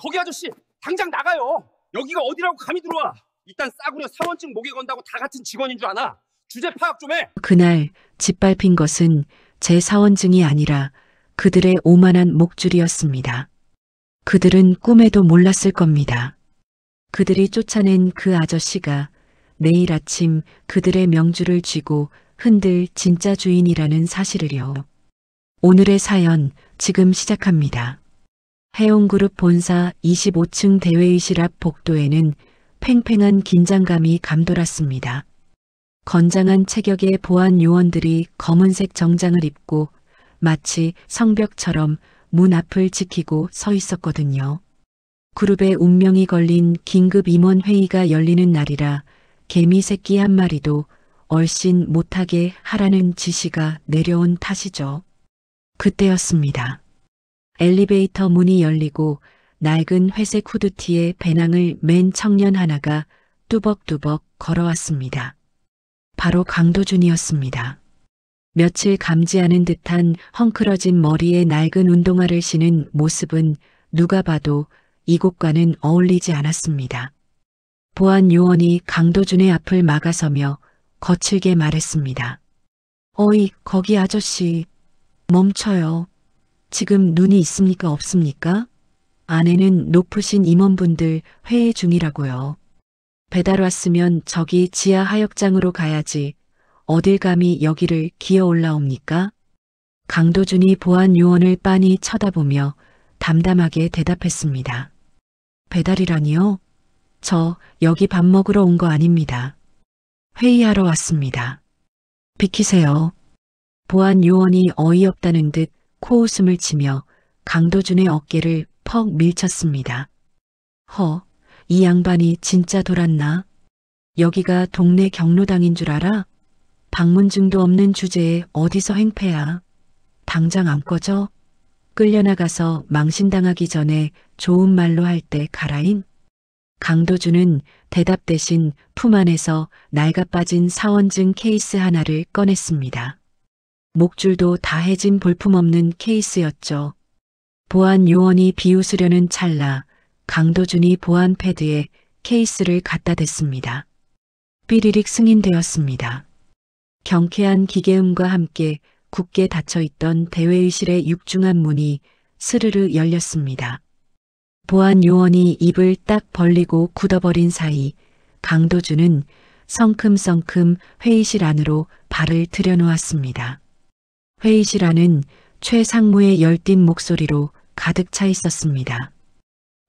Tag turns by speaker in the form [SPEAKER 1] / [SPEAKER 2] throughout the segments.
[SPEAKER 1] 거기 아저씨 당장 나가요. 여기가 어디라고 감히 들어와. 일단 싸구려 사원증 목에 건다고 다 같은 직원인 줄 아나? 주제 파악 좀 해.
[SPEAKER 2] 그날 짓밟힌 것은 제 사원증이 아니라 그들의 오만한 목줄이었습니다. 그들은 꿈에도 몰랐을 겁니다. 그들이 쫓아낸 그 아저씨가 내일 아침 그들의 명주를 쥐고 흔들 진짜 주인이라는 사실을요. 오늘의 사연 지금 시작합니다. 해운그룹 본사 25층 대회의실 앞 복도에는 팽팽한 긴장감이 감돌았습니다. 건장한 체격의 보안 요원들이 검은색 정장을 입고 마치 성벽처럼 문 앞을 지키고 서 있었거든요. 그룹의 운명이 걸린 긴급 임원 회의가 열리는 날이라 개미 새끼 한 마리도 얼씬 못하게 하라는 지시가 내려온 탓이죠. 그때였습니다. 엘리베이터 문이 열리고 낡은 회색 후드티에 배낭을 맨 청년 하나가 뚜벅뚜벅 걸어왔습니다. 바로 강도준이었습니다. 며칠 감지 않은 듯한 헝클어진 머리에 낡은 운동화를 신은 모습은 누가 봐도 이곳과는 어울리지 않았습니다. 보안 요원이 강도준의 앞을 막아서며 거칠게 말했습니다. 어이, 거기 아저씨. 멈춰요. 지금 눈이 있습니까, 없습니까? 안에는 높으신 임원분들 회의 중이라고요. 배달 왔으면 저기 지하 하역장으로 가야지. 어딜 감히 여기를 기어 올라옵니까? 강도준이 보안 요원을 빤히 쳐다보며 담담하게 대답했습니다. 배달이라니요? 저 여기 밥 먹으러 온 거 아닙니다. 회의하러 왔습니다. 비키세요. 보안 요원이 어이없다는 듯 코웃음을 치며 강도준의 어깨를 퍽 밀쳤습니다. 이 양반이 진짜 돌았나? 여기가 동네 경로당인 줄 알아? 방문증도 없는 주제에 어디서 행패야? 당장 안 꺼져? 끌려나가서 망신당하기 전에 좋은 말로 할 때 가라잉? 강도준은 대답 대신 품 안에서 낡아빠진 사원증 케이스 하나를 꺼냈습니다. 목줄도 다 해진 볼품없는 케이스였죠. 보안 요원이 비웃으려는 찰나 강도준이 보안 패드에 케이스를 갖다 댔습니다. 삐리릭 승인되었습니다. 경쾌한 기계음과 함께 굳게 닫혀있던 대회의실의 육중한 문이 스르르 열렸습니다. 보안 요원이 입을 딱 벌리고 굳어버린 사이 강도준은 성큼성큼 회의실 안으로 발을 들여놓았습니다. 회의실 안은 최 상무의 열띤 목소리로 가득 차 있었습니다.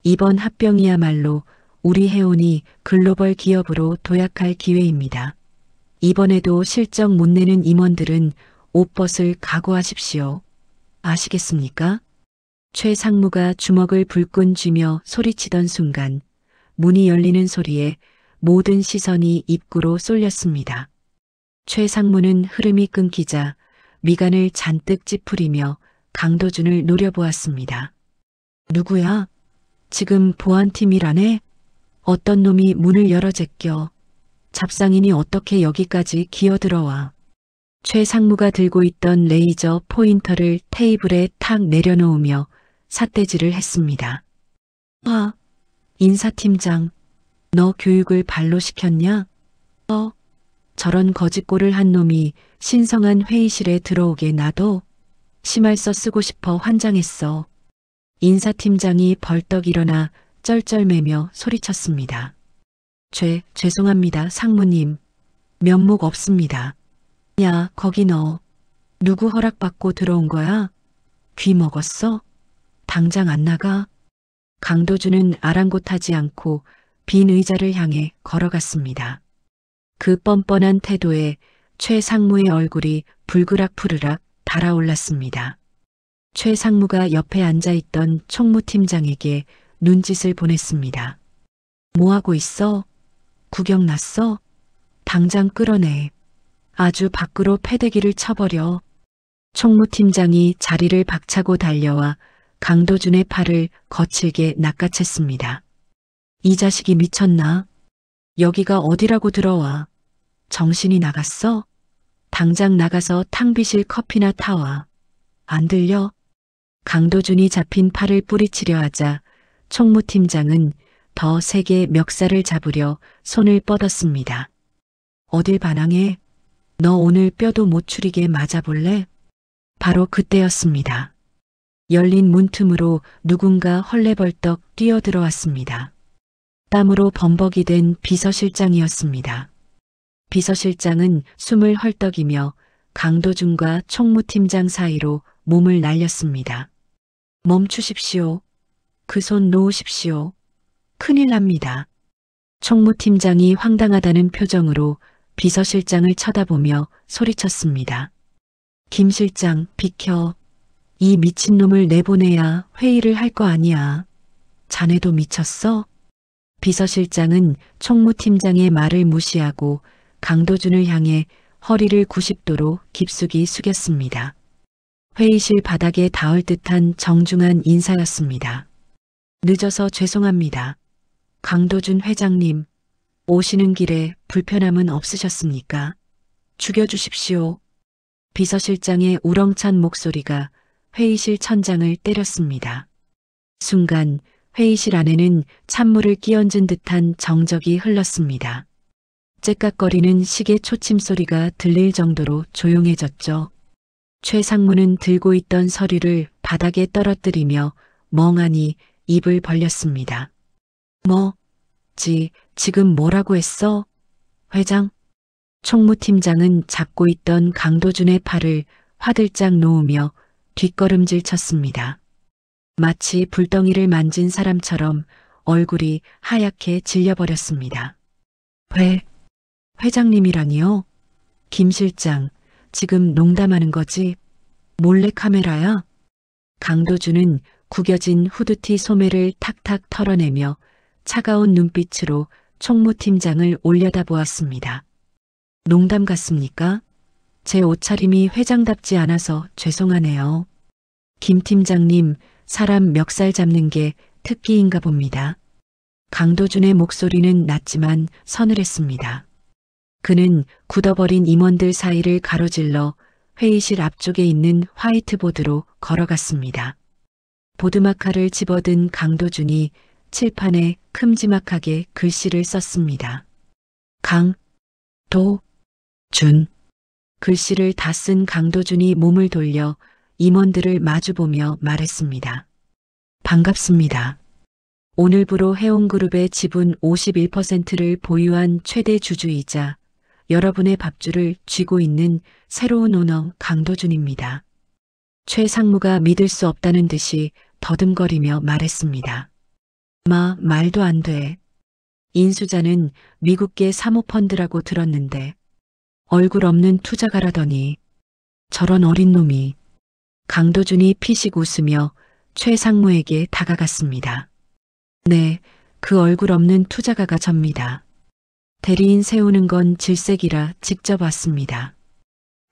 [SPEAKER 2] 이번 합병이야말로 우리 해운이 글로벌 기업으로 도약할 기회입니다. 이번에도 실적 못 내는 임원들은 옷벗을 각오하십시오. 아시겠습니까? 최 상무가 주먹을 불끈 쥐며 소리치던 순간 문이 열리는 소리에 모든 시선이 입구로 쏠렸습니다. 최 상무는 흐름이 끊기자 미간을 잔뜩 찌푸리며 강도준을 노려보았습니다. 누구야? 지금 보안팀이라네? 어떤 놈이 문을 열어 제껴. 잡상인이 어떻게 여기까지 기어들어와. 최 상무가 들고 있던 레이저 포인터를 테이블에 탁 내려놓으며 삿대질을 했습니다. 인사팀장, 너 교육을 발로 시켰냐? 저런 거짓골을 한 놈이 신성한 회의실에 들어오게 놔둬? 심할서 쓰고 싶어 환장했어. 인사팀장이 벌떡 일어나 쩔쩔매며 소리쳤습니다. 죄송합니다, 상무님. 면목 없습니다. 야, 거기 너. 누구 허락받고 들어온 거야? 귀 먹었어? 당장 안 나가? 강도준은 아랑곳하지 않고 빈 의자를 향해 걸어갔습니다. 그 뻔뻔한 태도에 최 상무의 얼굴이 불그락푸르락 달아올랐습니다. 최 상무가 옆에 앉아있던 총무팀장에게 눈짓을 보냈습니다. 뭐하고 있어? 구경 났어? 당장 끌어내. 아주 밖으로 패대기를 쳐버려. 총무팀장이 자리를 박차고 달려와 강도준의 팔을 거칠게 낚아챘습니다. 이 자식이 미쳤나? 여기가 어디라고 들어와. 정신이 나갔어? 당장 나가서 탕비실 커피나 타와. 안 들려? 강도준이 잡힌 팔을 뿌리치려 하자 총무팀장은 더 세게 멱살을 잡으려 손을 뻗었습니다. 어딜 반항해? 너 오늘 뼈도 못 추리게 맞아볼래? 바로 그때였습니다. 열린 문틈으로 누군가 헐레벌떡 뛰어들어왔습니다. 땀으로 범벅이 된 비서실장이었습니다. 비서실장은 숨을 헐떡이며 강도준과 총무팀장 사이로 몸을 날렸습니다. 멈추십시오. 그 손 놓으십시오. 큰일 납니다. 총무팀장이 황당하다는 표정으로 비서실장을 쳐다보며 소리쳤습니다. 김 실장, 비켜. 이 미친놈을 내보내야 회의를 할 거 아니야. 자네도 미쳤어? 비서실장은 총무팀장의 말을 무시하고 강도준을 향해 허리를 90도로 깊숙이 숙였습니다. 회의실 바닥에 닿을 듯한 정중한 인사였습니다. 늦어서 죄송합니다. 강도준 회장님, 오시는 길에 불편함은 없으셨습니까? 죽여주십시오. 비서실장의 우렁찬 목소리가 회의실 천장을 때렸습니다. 순간 회의실 안에는 찬물을 끼얹은 듯한 정적이 흘렀습니다. 째깍거리는 시계 초침 소리가 들릴 정도로 조용해졌죠. 최 상무는 들고 있던 서류를 바닥에 떨어뜨리며 멍하니 입을 벌렸습니다. 지금 뭐라고 했어? 회장? 총무팀장은 잡고 있던 강도준의 팔을 화들짝 놓으며 뒷걸음질 쳤습니다. 마치 불덩이를 만진 사람처럼 얼굴이 하얗게 질려버렸습니다. 회장님이라니요? 김 실장, 지금 농담하는 거지? 몰래카메라야? 강도준은 구겨진 후드티 소매를 탁탁 털어내며 차가운 눈빛으로 총무팀장을 올려다보았습니다. 농담 같습니까? 제 옷차림이 회장답지 않아서 죄송하네요. 김 팀장님, 사람 멱살 잡는 게 특기인가 봅니다. 강도준의 목소리는 낮지만 서늘했습니다. 그는 굳어버린 임원들 사이를 가로질러 회의실 앞쪽에 있는 화이트보드로 걸어갔습니다. 보드마카를 집어든 강도준이 칠판에 큼지막하게 글씨를 썼습니다. 준. 글씨를 다 쓴 강도준이 몸을 돌려 임원들을 마주보며 말했습니다. 반갑습니다. 오늘부로 해운그룹의 지분 51%를 보유한 최대 주주이자 여러분의 밥줄을 쥐고 있는 새로운 오너 강도준입니다. 최 상무가 믿을 수 없다는 듯이 더듬거리며 말했습니다. 말도 안 돼. 인수자는 미국계 사모펀드라고 들었는데 얼굴 없는 투자가라더니 저런 어린 놈이. 강도준이 피식 웃으며 최 상무에게 다가갔습니다. 네, 그 얼굴 없는 투자가가 접니다. 대리인 세우는 건 질색이라 직접 왔습니다.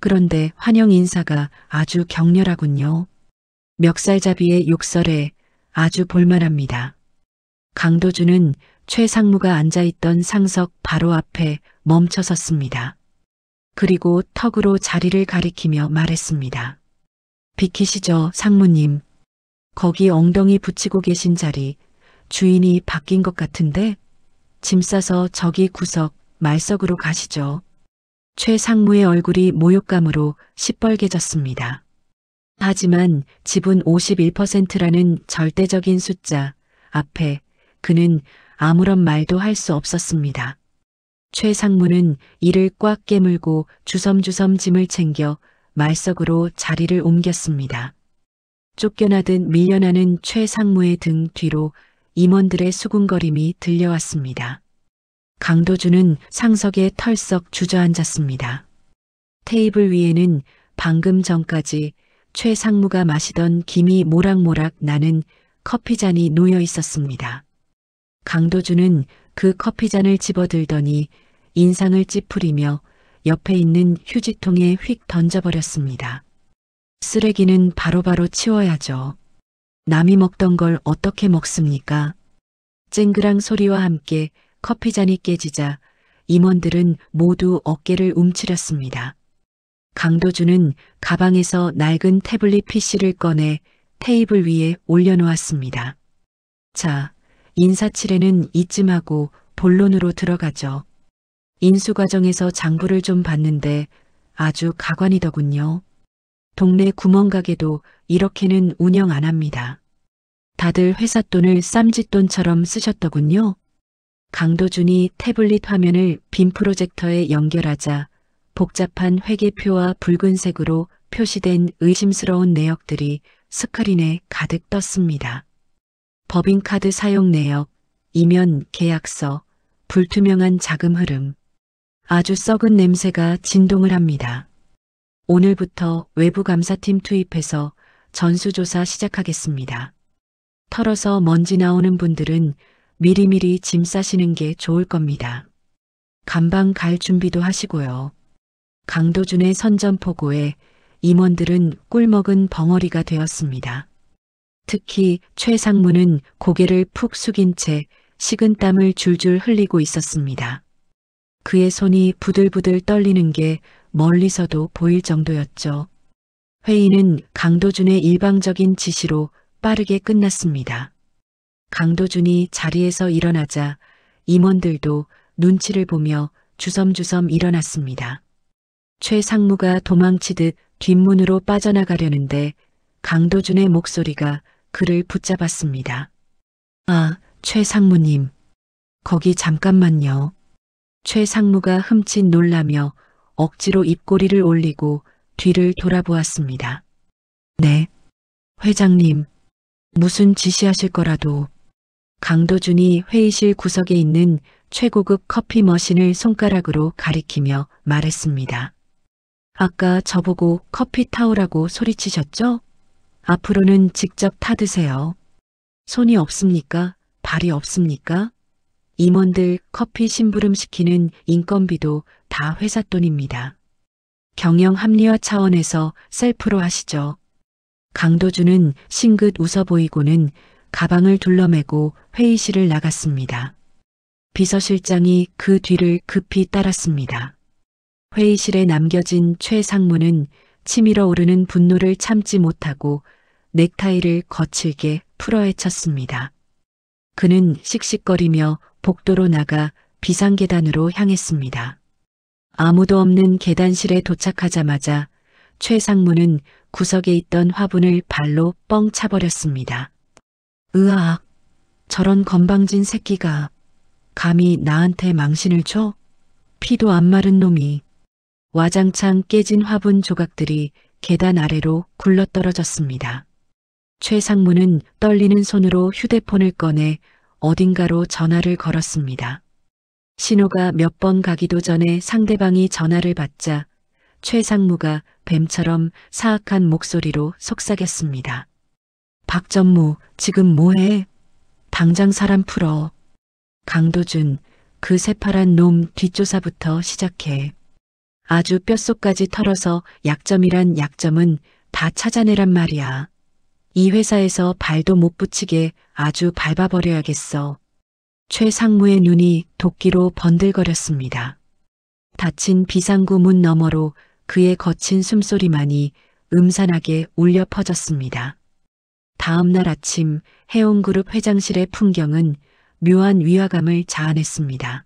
[SPEAKER 2] 그런데 환영 인사가 아주 격렬하군요. 멱살잡이의 욕설에 아주 볼만합니다. 강도준은 최 상무가 앉아있던 상석 바로 앞에 멈춰 섰습니다. 그리고 턱으로 자리를 가리키며 말했습니다. 비키시죠, 상무님. 거기 엉덩이 붙이고 계신 자리, 주인이 바뀐 것 같은데? 짐 싸서 저기 구석 말석으로 가시죠. 최 상무의 얼굴이 모욕감으로 시뻘개졌습니다. 하지만 지분 51%라는 절대적인 숫자 앞에 그는 아무런 말도 할 수 없었습니다. 최 상무는 이를 꽉 깨물고 주섬주섬 짐을 챙겨 말석으로 자리를 옮겼습니다. 쫓겨나듯 밀려나는 최 상무의 등 뒤로 임원들의 수군거림이 들려왔습니다. 강도준은 상석에 털썩 주저앉았습니다. 테이블 위에는 방금 전까지 최 상무가 마시던 김이 모락모락 나는 커피잔이 놓여 있었습니다. 강도준은 그 커피잔을 집어들더니 인상을 찌푸리며 옆에 있는 휴지통에 휙 던져버렸습니다. 쓰레기는 바로바로 치워야죠. 남이 먹던 걸 어떻게 먹습니까? 쨍그랑 소리와 함께 커피잔이 깨지자 임원들은 모두 어깨를 움츠렸습니다. 강도준은 가방에서 낡은 태블릿 PC를 꺼내 테이블 위에 올려놓았습니다. 자, 인사치레는 이쯤 하고 본론으로 들어가죠. 인수 과정에서 장부를 좀 봤는데 아주 가관이더군요. 동네 구멍가게도 이렇게는 운영 안 합니다. 다들 회사 돈을 쌈짓돈처럼 쓰셨더군요. 강도준이 태블릿 화면을 빔 프로젝터에 연결하자 복잡한 회계표와 붉은색으로 표시된 의심스러운 내역들이 스크린에 가득 떴습니다. 법인카드 사용 내역, 이면 계약서, 불투명한 자금 흐름. 아주 썩은 냄새가 진동을 합니다. 오늘부터 외부 감사팀 투입해서 전수조사 시작하겠습니다. 털어서 먼지 나오는 분들은 미리미리 짐 싸시는 게 좋을 겁니다. 감방 갈 준비도 하시고요. 강도준의 선전포고에 임원들은 꿀먹은 벙어리가 되었습니다. 특히 최 상무는 고개를 푹 숙인 채 식은땀을 줄줄 흘리고 있었습니다. 그의 손이 부들부들 떨리는 게 멀리서도 보일 정도였죠. 회의는 강도준의 일방적인 지시로 빠르게 끝났습니다. 강도준이 자리에서 일어나자 임원들도 눈치를 보며 주섬주섬 일어났습니다. 최 상무가 도망치듯 뒷문으로 빠져나가려는데 강도준의 목소리가 그를 붙잡았습니다. 아, 최 상무님. 거기 잠깐만요. 최 상무가 흠칫 놀라며 억지로 입꼬리를 올리고 뒤를 돌아보았습니다. 네. 회장님. 무슨 지시하실 거라도. 강도준이 회의실 구석에 있는 최고급 커피 머신을 손가락으로 가리키며 말했습니다. 아까 저보고 커피 타오라고 소리치셨죠? 앞으로는 직접 타드세요. 손이 없습니까? 발이 없습니까? 임원들 커피 심부름 시키는 인건비도 다 회사 돈입니다. 경영 합리화 차원에서 셀프로 하시죠. 강도준은 싱긋 웃어 보이고는 가방을 둘러매고 회의실을 나갔습니다. 비서실장이 그 뒤를 급히 따랐습니다. 회의실에 남겨진 최 상무는 치밀어 오르는 분노를 참지 못하고 넥타이를 거칠게 풀어헤쳤습니다. 그는 씩씩거리며 복도로 나가 비상계단으로 향했습니다. 아무도 없는 계단실에 도착하자마자 최 상무는 구석에 있던 화분을 발로 뻥 차버렸습니다. 으악, 저런 건방진 새끼가 감히 나한테 망신을 줘? 피도 안 마른 놈이. 와장창 깨진 화분 조각들이 계단 아래로 굴러떨어졌습니다. 최 상무는 떨리는 손으로 휴대폰을 꺼내 어딘가로 전화를 걸었습니다. 신호가 몇 번 가기도 전에 상대방이 전화를 받자 최 상무가 뱀처럼 사악한 목소리로 속삭였습니다. 박전무, 지금 뭐해? 당장 사람 풀어. 강도준, 그 새파란 놈 뒷조사부터 시작해. 아주 뼛속까지 털어서 약점이란 약점은 다 찾아내란 말이야. 이 회사에서 발도 못 붙이게 아주 밟아버려야겠어. 최 상무의 눈이 도끼로 번들거렸습니다. 닫힌 비상구 문 너머로 그의 거친 숨소리만이 음산하게 울려 퍼졌습니다. 다음 날 아침 해운그룹 회장실의 풍경은 묘한 위화감을 자아냈습니다.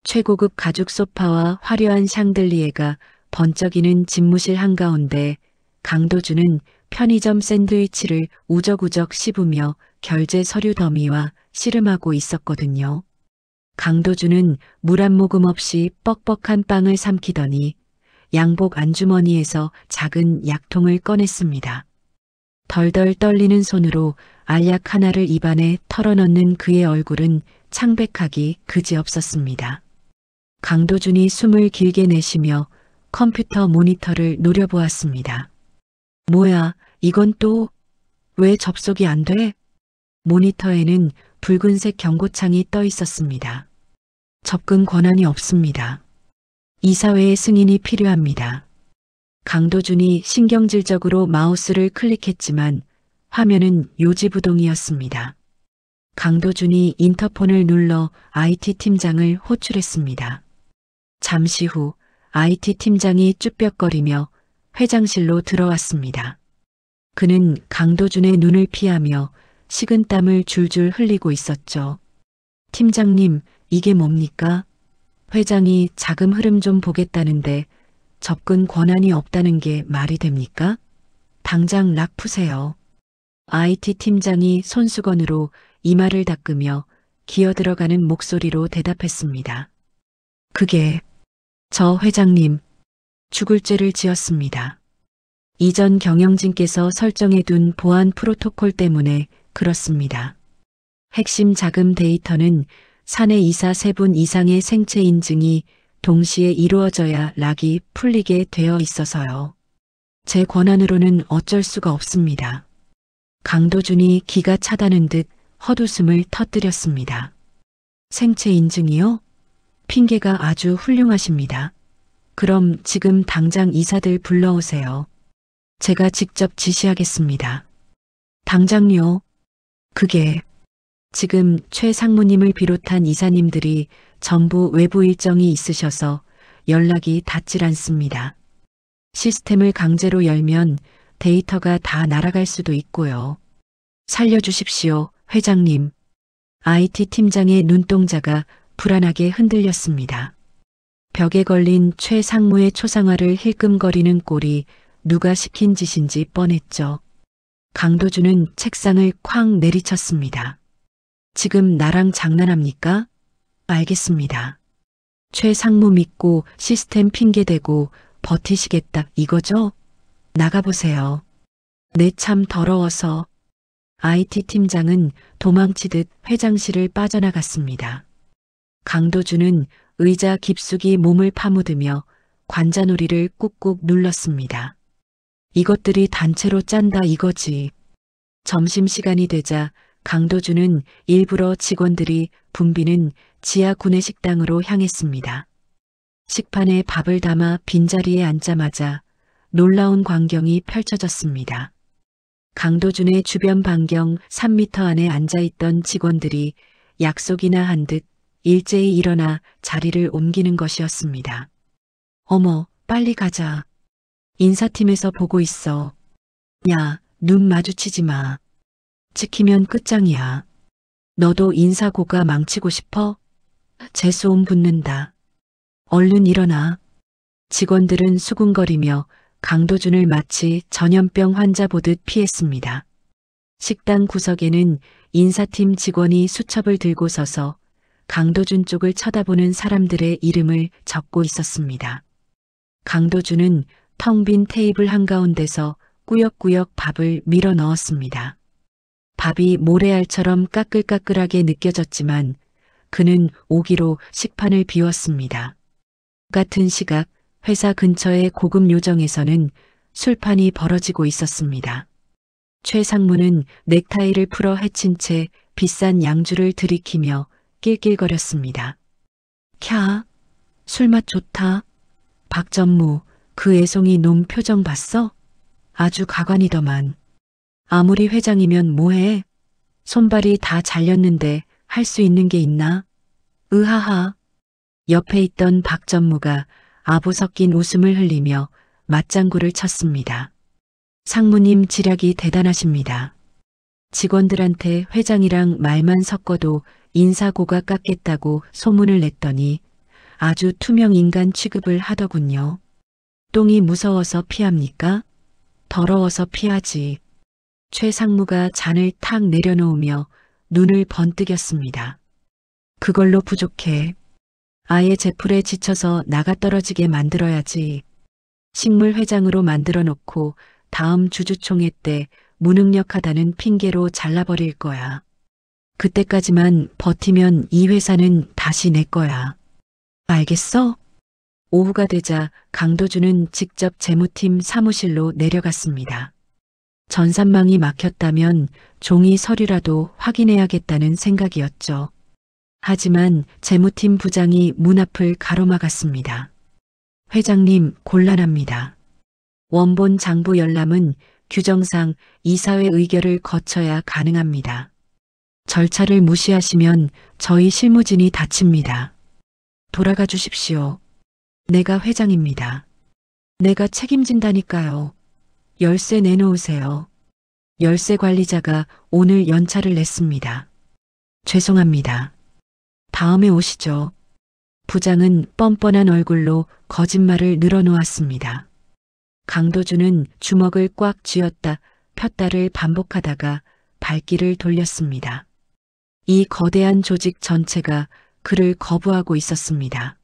[SPEAKER 2] 최고급 가죽 소파와 화려한 샹들리에가 번쩍이는 집무실 한가운데 강도준은 편의점 샌드위치를 우적우적 씹으며 결제 서류 더미와 씨름하고 있었거든요. 강도준은 물 한 모금 없이 뻑뻑한 빵을 삼키더니 양복 안주머니에서 작은 약통을 꺼냈습니다. 덜덜 떨리는 손으로 알약 하나를 입안에 털어넣는 그의 얼굴은 창백하기 그지없었습니다. 강도준이 숨을 길게 내쉬며 컴퓨터 모니터를 노려보았습니다. 뭐야, 이건 또 왜 접속이 안 돼? 모니터에는 붉은색 경고창이 떠 있었습니다. 접근 권한이 없습니다. 이사회의 승인이 필요합니다. 강도준이 신경질적으로 마우스를 클릭했지만 화면은 요지부동이었습니다. 강도준이 인터폰을 눌러 IT 팀장을 호출했습니다. 잠시 후 IT 팀장이 쭈뼛거리며 회장실로 들어왔습니다. 그는 강도준의 눈을 피하며 식은땀을 줄줄 흘리고 있었죠. 팀장님, 이게 뭡니까? 회장이 자금 흐름 좀 보겠다는데 접근 권한이 없다는 게 말이 됩니까? 당장 락 푸세요. IT 팀장이 손수건으로 이마를 닦으며 기어들어가는 목소리로 대답했습니다. 그게 저 회장님 죽을 죄를 지었습니다. 이전 경영진께서 설정해둔 보안 프로토콜 때문에 그렇습니다. 핵심 자금 데이터는 사내 이사 3분 이상의 생체 인증이 동시에 이루어져야 락이 풀리게 되어 있어서요. 제 권한으로는 어쩔 수가 없습니다. 강도준이 기가 차다는 듯 헛웃음을 터뜨렸습니다. 생체 인증이요? 핑계가 아주 훌륭하십니다. 그럼 지금 당장 이사들 불러오세요. 제가 직접 지시하겠습니다. 당장요? 그게 지금 최 상무님을 비롯한 이사님들이 전부 외부 일정이 있으셔서 연락이 닿질 않습니다. 시스템을 강제로 열면 데이터가 다 날아갈 수도 있고요. 살려주십시오, 회장님. IT 팀장의 눈동자가 불안하게 흔들렸습니다. 벽에 걸린 최 상무의 초상화를 힐끔거리는 꼴이 누가 시킨 짓인지 뻔했죠. 강도준은 책상을 쾅 내리쳤습니다. 지금 나랑 장난합니까? 알겠습니다. 최 상무 믿고 시스템 핑계대고 버티시겠다 이거죠? 나가보세요. 내 참 더러워서. IT 팀장은 도망치듯 회장실을 빠져나갔습니다. 강도준은 의자 깊숙이 몸을 파묻으며 관자놀이를 꾹꾹 눌렀습니다. 이것들이 단체로 짠다 이거지. 점심시간이 되자 강도준은 일부러 직원들이 붐비는 지하 구내식당으로 향했습니다. 식판에 밥을 담아 빈자리에 앉자마자 놀라운 광경이 펼쳐졌습니다. 강도준의 주변 반경 3m 안에 앉아있던 직원들이 약속이나 한 듯 일제히 일어나 자리를 옮기는 것이었습니다. 어머, 빨리 가자. 인사팀에서 보고 있어. 야, 눈 마주치지 마. 찍히면 끝장이야. 너도 인사고가 망치고 싶어? 재수옴 붙는다. 얼른 일어나. 직원들은 수군거리며 강도준을 마치 전염병 환자 보듯 피했습니다. 식당 구석에는 인사팀 직원이 수첩을 들고 서서 강도준 쪽을 쳐다보는 사람들의 이름을 적고 있었습니다. 강도준은 텅 빈 테이블 한가운데서 꾸역꾸역 밥을 밀어 넣었습니다. 밥이 모래알처럼 까끌까끌하게 느껴졌지만 그는 오기로 식판을 비웠습니다. 같은 시각 회사 근처의 고급 요정에서는 술판이 벌어지고 있었습니다. 최 상무는 넥타이를 풀어 헤친 채 비싼 양주를 들이키며 낄낄거렸습니다. 캬, 술맛 좋다. 박전무, 그 애송이 놈 표정 봤어? 아주 가관이더만. 아무리 회장이면 뭐해? 손발이 다 잘렸는데 할 수 있는 게 있나? 으하하. 옆에 있던 박전무가 아부 섞인 웃음을 흘리며 맞장구를 쳤습니다. 상무님 지략이 대단하십니다. 직원들한테 회장이랑 말만 섞어도 인사고가 깎겠다고 소문을 냈더니 아주 투명 인간 취급을 하더군요. 똥이 무서워서 피합니까? 더러워서 피하지. 최 상무가 잔을 탁 내려놓으며 눈을 번뜩였습니다. 그걸로 부족해. 아예 제풀에 지쳐서 나가떨어지게 만들어야지. 식물 회장으로 만들어 놓고 다음 주주총회 때 무능력하다는 핑계로 잘라버릴 거야. 그때까지만 버티면 이 회사는 다시 내 거야. 알겠어? 오후가 되자 강도준은 직접 재무팀 사무실로 내려갔습니다. 전산망이 막혔다면 종이 서류라도 확인해야겠다는 생각이었죠. 하지만 재무팀 부장이 문 앞을 가로막았습니다. 회장님, 곤란합니다. 원본 장부 열람은 규정상 이사회 의결을 거쳐야 가능합니다. 절차를 무시하시면 저희 실무진이 다칩니다. 돌아가 주십시오. 내가 회장입니다. 내가 책임진다니까요. 열쇠 내놓으세요. 열쇠 관리자가 오늘 연차를 냈습니다. 죄송합니다. 다음에 오시죠. 부장은 뻔뻔한 얼굴로 거짓말을 늘어놓았습니다. 강도준은 주먹을 꽉 쥐었다 폈다를 반복하다가 발길을 돌렸습니다. 이 거대한 조직 전체가 그를 거부하고 있었습니다.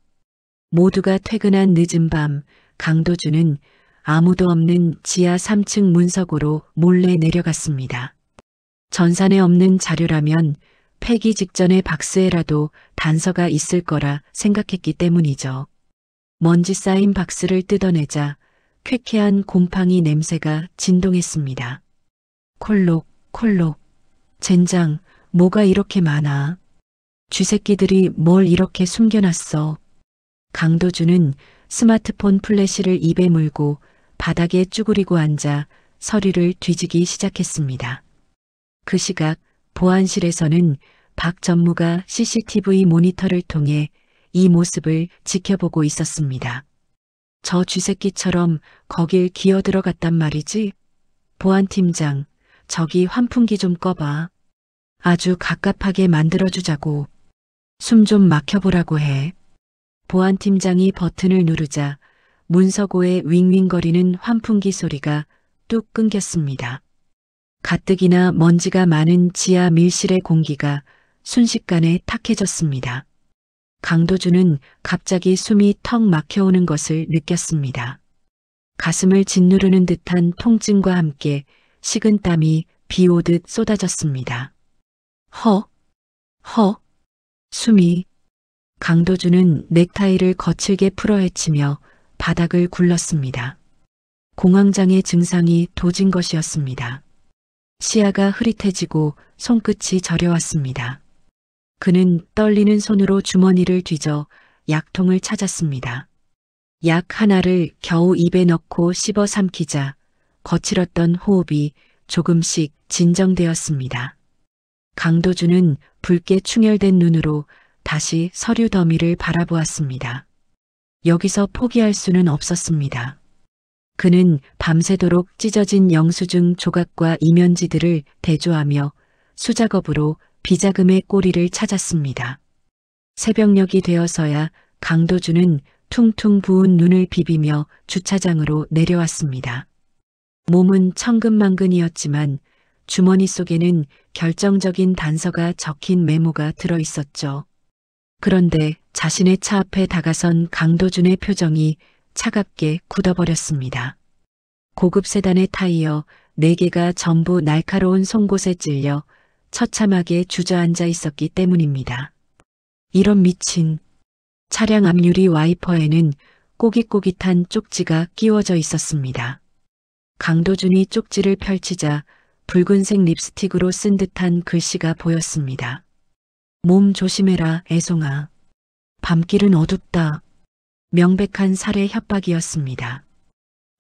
[SPEAKER 2] 모두가 퇴근한 늦은 밤, 강도준은 아무도 없는 지하 3층 문석으로 몰래 내려갔습니다. 전산에 없는 자료라면 폐기 직전의 박스에라도 단서가 있을 거라 생각했기 때문이죠. 먼지 쌓인 박스를 뜯어내자 쾌쾌한 곰팡이 냄새가 진동했습니다. 콜록, 콜록. 젠장, 뭐가 이렇게 많아. 쥐새끼들이 뭘 이렇게 숨겨놨어. 강도준은 스마트폰 플래시를 입에 물고 바닥에 쭈그리고 앉아 서류를 뒤지기 시작했습니다. 그 시각 보안실에서는 박 전무가 CCTV 모니터를 통해 이 모습을 지켜보고 있었습니다. 저 쥐새끼처럼 거길 기어들어갔단 말이지? 보안팀장, 저기 환풍기 좀 꺼봐. 아주 갑갑하게 만들어주자고. 숨 좀 막혀보라고 해. 보안팀장이 버튼을 누르자 문서고의 윙윙거리는 환풍기 소리가 뚝 끊겼습니다. 가뜩이나 먼지가 많은 지하 밀실의 공기가 순식간에 탁해졌습니다. 강도준은 갑자기 숨이 턱 막혀오는 것을 느꼈습니다. 가슴을 짓누르는 듯한 통증과 함께 식은 땀이 비 오듯 쏟아졌습니다. 숨이. 강도준은 넥타이를 거칠게 풀어헤치며 바닥을 굴렀습니다. 공황장애 증상이 도진 것이었습니다. 시야가 흐릿해지고 손끝이 저려왔습니다. 그는 떨리는 손으로 주머니를 뒤져 약통을 찾았습니다. 약 하나를 겨우 입에 넣고 씹어 삼키자 거칠었던 호흡이 조금씩 진정되었습니다. 강도준은 붉게 충혈된 눈으로 다시 서류 더미를 바라보았습니다. 여기서 포기할 수는 없었습니다. 그는 밤새도록 찢어진 영수증 조각과 이면지들을 대조하며 수작업으로 비자금의 꼬리를 찾았습니다. 새벽녘이 되어서야 강도준은 퉁퉁 부은 눈을 비비며 주차장으로 내려왔습니다. 몸은 천근만근이었지만 주머니 속에는 결정적인 단서가 적힌 메모가 들어 있었죠. 그런데 자신의 차 앞에 다가선 강도준의 표정이 차갑게 굳어버렸습니다. 고급 세단의 타이어 4개가 전부 날카로운 송곳에 찔려 처참하게 주저앉아 있었기 때문입니다. 이런 미친. 차량 앞유리 와이퍼에는 꼬깃꼬깃한 쪽지가 끼워져 있었습니다. 강도준이 쪽지를 펼치자 붉은색 립스틱으로 쓴 듯한 글씨가 보였습니다. 몸 조심해라, 애송아. 밤길은 어둡다. 명백한 살해 협박이었습니다.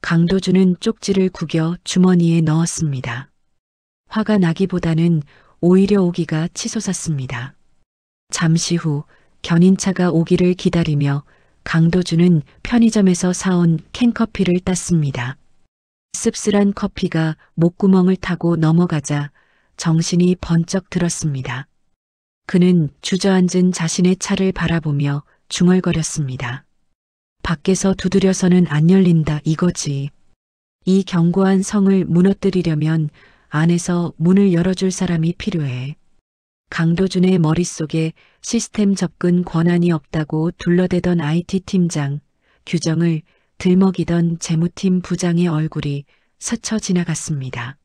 [SPEAKER 2] 강도준은 쪽지를 구겨 주머니에 넣었습니다. 화가 나기보다는 오히려 오기가 치솟았습니다. 잠시 후 견인차가 오기를 기다리며 강도준은 편의점에서 사온 캔커피를 땄습니다. 씁쓸한 커피가 목구멍을 타고 넘어가자 정신이 번쩍 들었습니다. 그는 주저앉은 자신의 차를 바라보며 중얼거렸습니다. 밖에서 두드려서는 안 열린다 이거지. 이 견고한 성을 무너뜨리려면 안에서 문을 열어줄 사람이 필요해. 강도준의 머릿속에 시스템 접근 권한이 없다고 둘러대던 IT 팀장, 규정을 들먹이던 재무팀 부장의 얼굴이 스쳐 지나갔습니다.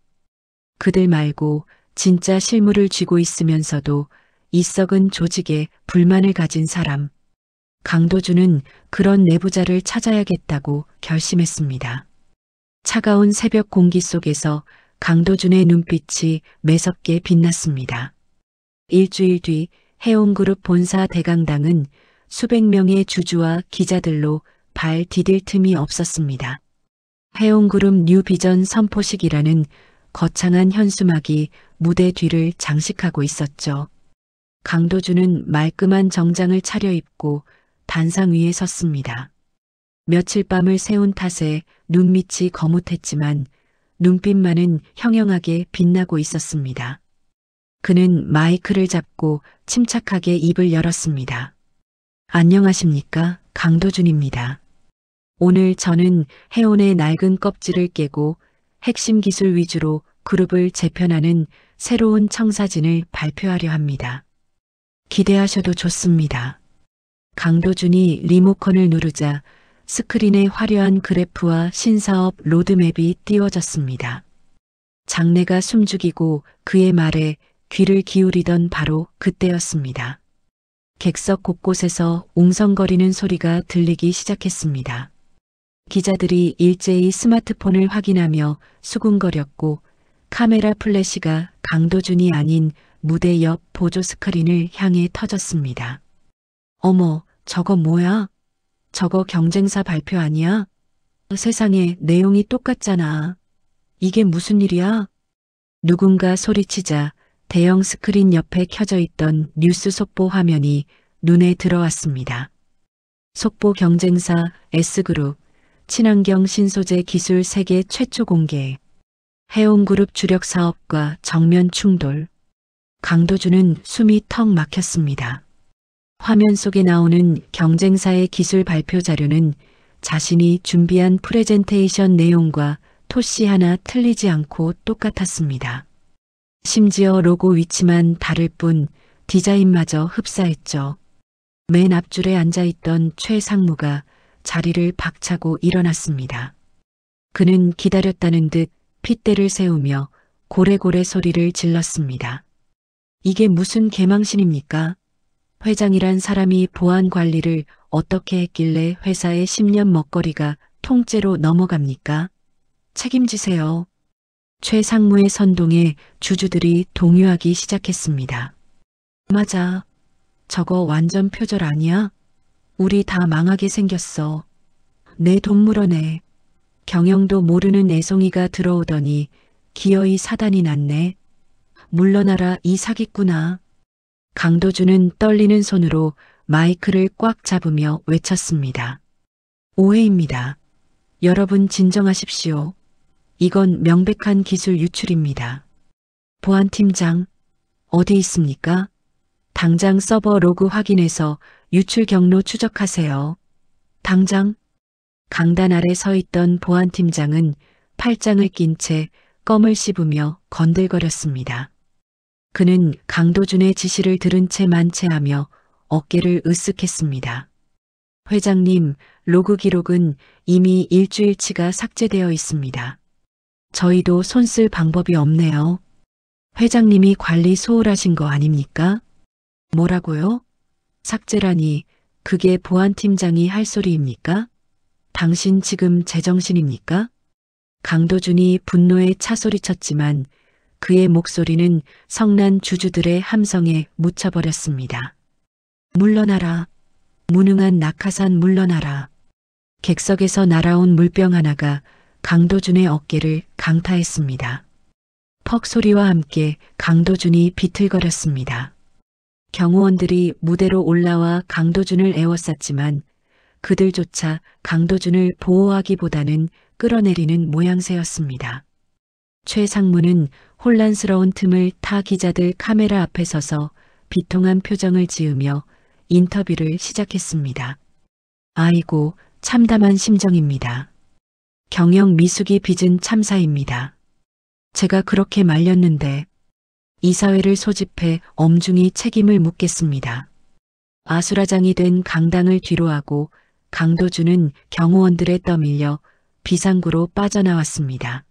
[SPEAKER 2] 그들 말고 진짜 실무를 쥐고 있으면서도 이 썩은 조직에 불만을 가진 사람. 강도준은 그런 내부자를 찾아야겠다고 결심했습니다. 차가운 새벽 공기 속에서 강도준의 눈빛이 매섭게 빛났습니다. 일주일 뒤 해운그룹 본사 대강당은 수백 명의 주주와 기자들로 발 디딜 틈이 없었습니다. 해운그룹 뉴비전 선포식이라는 거창한 현수막이 무대 뒤를 장식하고 있었죠. 강도준은 말끔한 정장을 차려입고 단상 위에 섰습니다. 며칠 밤을 새운 탓에 눈밑이 거뭇했지만 눈빛만은 형형하게 빛나고 있었습니다. 그는 마이크를 잡고 침착하게 입을 열었습니다. 안녕하십니까? 강도준입니다. 오늘 저는 해온의 낡은 껍질을 깨고 핵심 기술 위주로 그룹을 재편하는 새로운 청사진을 발표하려 합니다. 기대하셔도 좋습니다. 강도준이 리모컨을 누르자 스크린에 화려한 그래프와 신사업 로드맵이 띄워졌습니다. 장내가 숨죽이고 그의 말에 귀를 기울이던 바로 그때였습니다. 객석 곳곳에서 웅성거리는 소리가 들리기 시작했습니다. 기자들이 일제히 스마트폰을 확인하며 수군거렸고 카메라 플래시가 강도준이 아닌 무대 옆 보조 스크린을 향해 터졌습니다. 어머, 저거 뭐야? 저거 경쟁사 발표 아니야? 세상에, 내용이 똑같잖아. 이게 무슨 일이야? 누군가 소리치자 대형 스크린 옆에 켜져 있던 뉴스 속보 화면이 눈에 들어왔습니다. 속보 경쟁사 S그룹, 친환경 신소재 기술 세계 최초 공개, 해온그룹 주력 사업과 정면 충돌. 강도준은 숨이 턱 막혔습니다. 화면 속에 나오는 경쟁사의 기술 발표 자료는 자신이 준비한 프레젠테이션 내용과 토시 하나 틀리지 않고 똑같았습니다. 심지어 로고 위치만 다를 뿐 디자인마저 흡사했죠. 맨 앞줄에 앉아있던 최 상무가 자리를 박차고 일어났습니다. 그는 기다렸다는 듯 핏대를 세우며 고래고래 소리를 질렀습니다. 이게 무슨 개망신입니까? 회장이란 사람이 보안 관리를 어떻게 했길래 회사의 10년 먹거리가 통째로 넘어갑니까? 책임지세요. 최 상무의 선동에 주주들이 동요하기 시작했습니다. 맞아. 저거 완전 표절 아니야? 우리 다 망하게 생겼어. 내 돈 물어내. 경영도 모르는 애송이가 들어오더니 기어이 사단이 났네. 물러나라 이 사기꾼아. 강도준은 떨리는 손으로 마이크를 꽉 잡으며 외쳤습니다. 오해입니다. 여러분 진정하십시오. 이건 명백한 기술 유출입니다. 보안팀장, 어디 있습니까? 당장 서버 로그 확인해서 유출 경로 추적하세요. 당장. 강단 아래 서 있던 보안팀장은 팔짱을 낀 채 껌을 씹으며 건들거렸습니다. 그는 강도준의 지시를 들은 채 만체하며 어깨를 으쓱했습니다. 회장님, 로그 기록은 이미 일주일치가 삭제되어 있습니다. 저희도 손쓸 방법이 없네요. 회장님이 관리 소홀하신 거 아닙니까? 뭐라고요? 삭제라니, 그게 보안팀장이 할 소리입니까? 당신 지금 제정신입니까? 강도준이 분노에 차소리쳤지만 그의 목소리는 성난 주주들의 함성에 묻혀버렸습니다. 물러나라. 무능한 낙하산 물러나라. 객석에서 날아온 물병 하나가 강도준의 어깨를 강타했습니다. 퍽 소리와 함께 강도준이 비틀거렸습니다. 경호원들이 무대로 올라와 강도준을 에워쌌지만 그들조차 강도준을 보호하기보다는 끌어내리는 모양새였습니다. 최 상무는 혼란스러운 틈을 타 기자들 카메라 앞에 서서 비통한 표정을 지으며 인터뷰를 시작했습니다. 아이고, 참담한 심정입니다. 경영 미숙이 빚은 참사입니다. 제가 그렇게 말렸는데 이사회를 소집해 엄중히 책임을 묻겠습니다. 아수라장이 된 강당을 뒤로하고 강도준은 경호원들에 떠밀려 비상구로 빠져나왔습니다.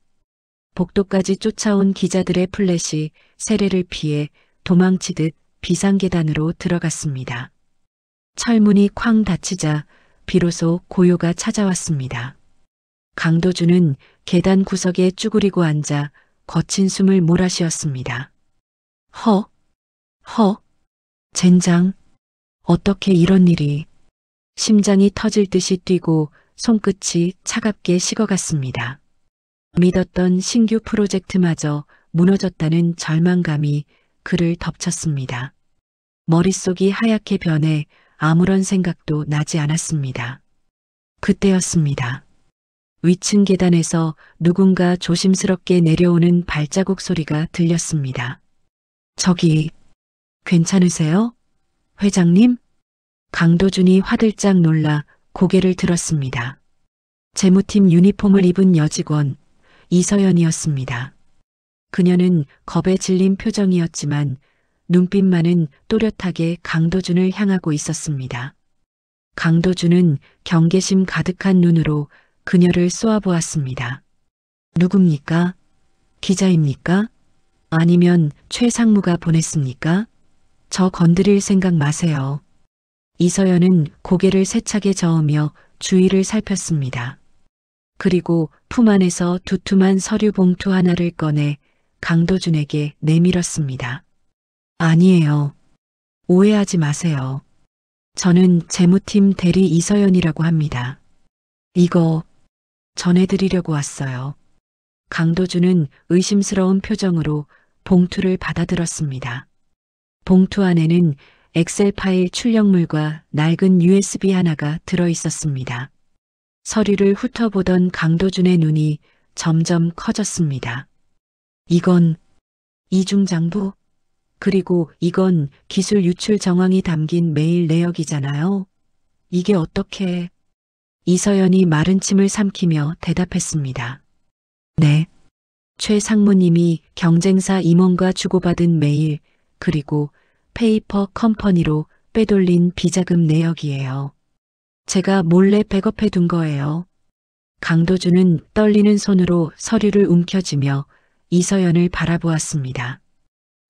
[SPEAKER 2] 복도까지 쫓아온 기자들의 플래시 세례를 피해 도망치듯 비상계단으로 들어갔습니다. 철문이 쾅 닫히자 비로소 고요가 찾아왔습니다. 강도준은 계단 구석에 쭈그리고 앉아 거친 숨을 몰아쉬었습니다. 젠장. 어떻게 이런 일이. 심장이 터질 듯이 뛰고 손끝이 차갑게 식어갔습니다. 믿었던 신규 프로젝트마저 무너졌다는 절망감이 그를 덮쳤습니다. 머릿속이 하얗게 변해 아무런 생각도 나지 않았습니다. 그때였습니다. 위층 계단에서 누군가 조심스럽게 내려오는 발자국 소리가 들렸습니다. 저기, 괜찮으세요? 회장님? 강도준이 화들짝 놀라 고개를 들었습니다. 재무팀 유니폼을 입은 여직원 이서연이었습니다. 그녀는 겁에 질린 표정이었지만 눈빛만은 또렷하게 강도준을 향하고 있었습니다. 강도준은 경계심 가득한 눈으로 그녀를 쏘아보았습니다. 누굽니까? 기자입니까? 아니면 최 상무가 보냈습니까? 저 건드릴 생각 마세요. 이서연은 고개를 세차게 저으며 주위를 살폈습니다. 그리고 품 안에서 두툼한 서류 봉투 하나를 꺼내 강도준에게 내밀었습니다. 아니에요. 오해하지 마세요. 저는 재무팀 대리 이서연이라고 합니다. 이거 전해드리려고 왔어요. 강도준은 의심스러운 표정으로 봉투를 받아들었습니다. 봉투 안에는 엑셀 파일 출력물과 낡은 USB 하나가 들어 있었습니다. 서류를 훑어보던 강도준의 눈이 점점 커졌습니다. 이건 이중장부? 그리고 이건 기술 유출 정황이 담긴 메일 내역이잖아요. 이게 어떻게... 이서연이 마른 침을 삼키며 대답했습니다. 네. 최 상무님이 경쟁사 임원과 주고받은 메일, 그리고 페이퍼 컴퍼니로 빼돌린 비자금 내역이에요. 제가 몰래 백업해 둔 거예요. 강도준은 떨리는 손으로 서류를 움켜쥐며 이서연을 바라보았습니다.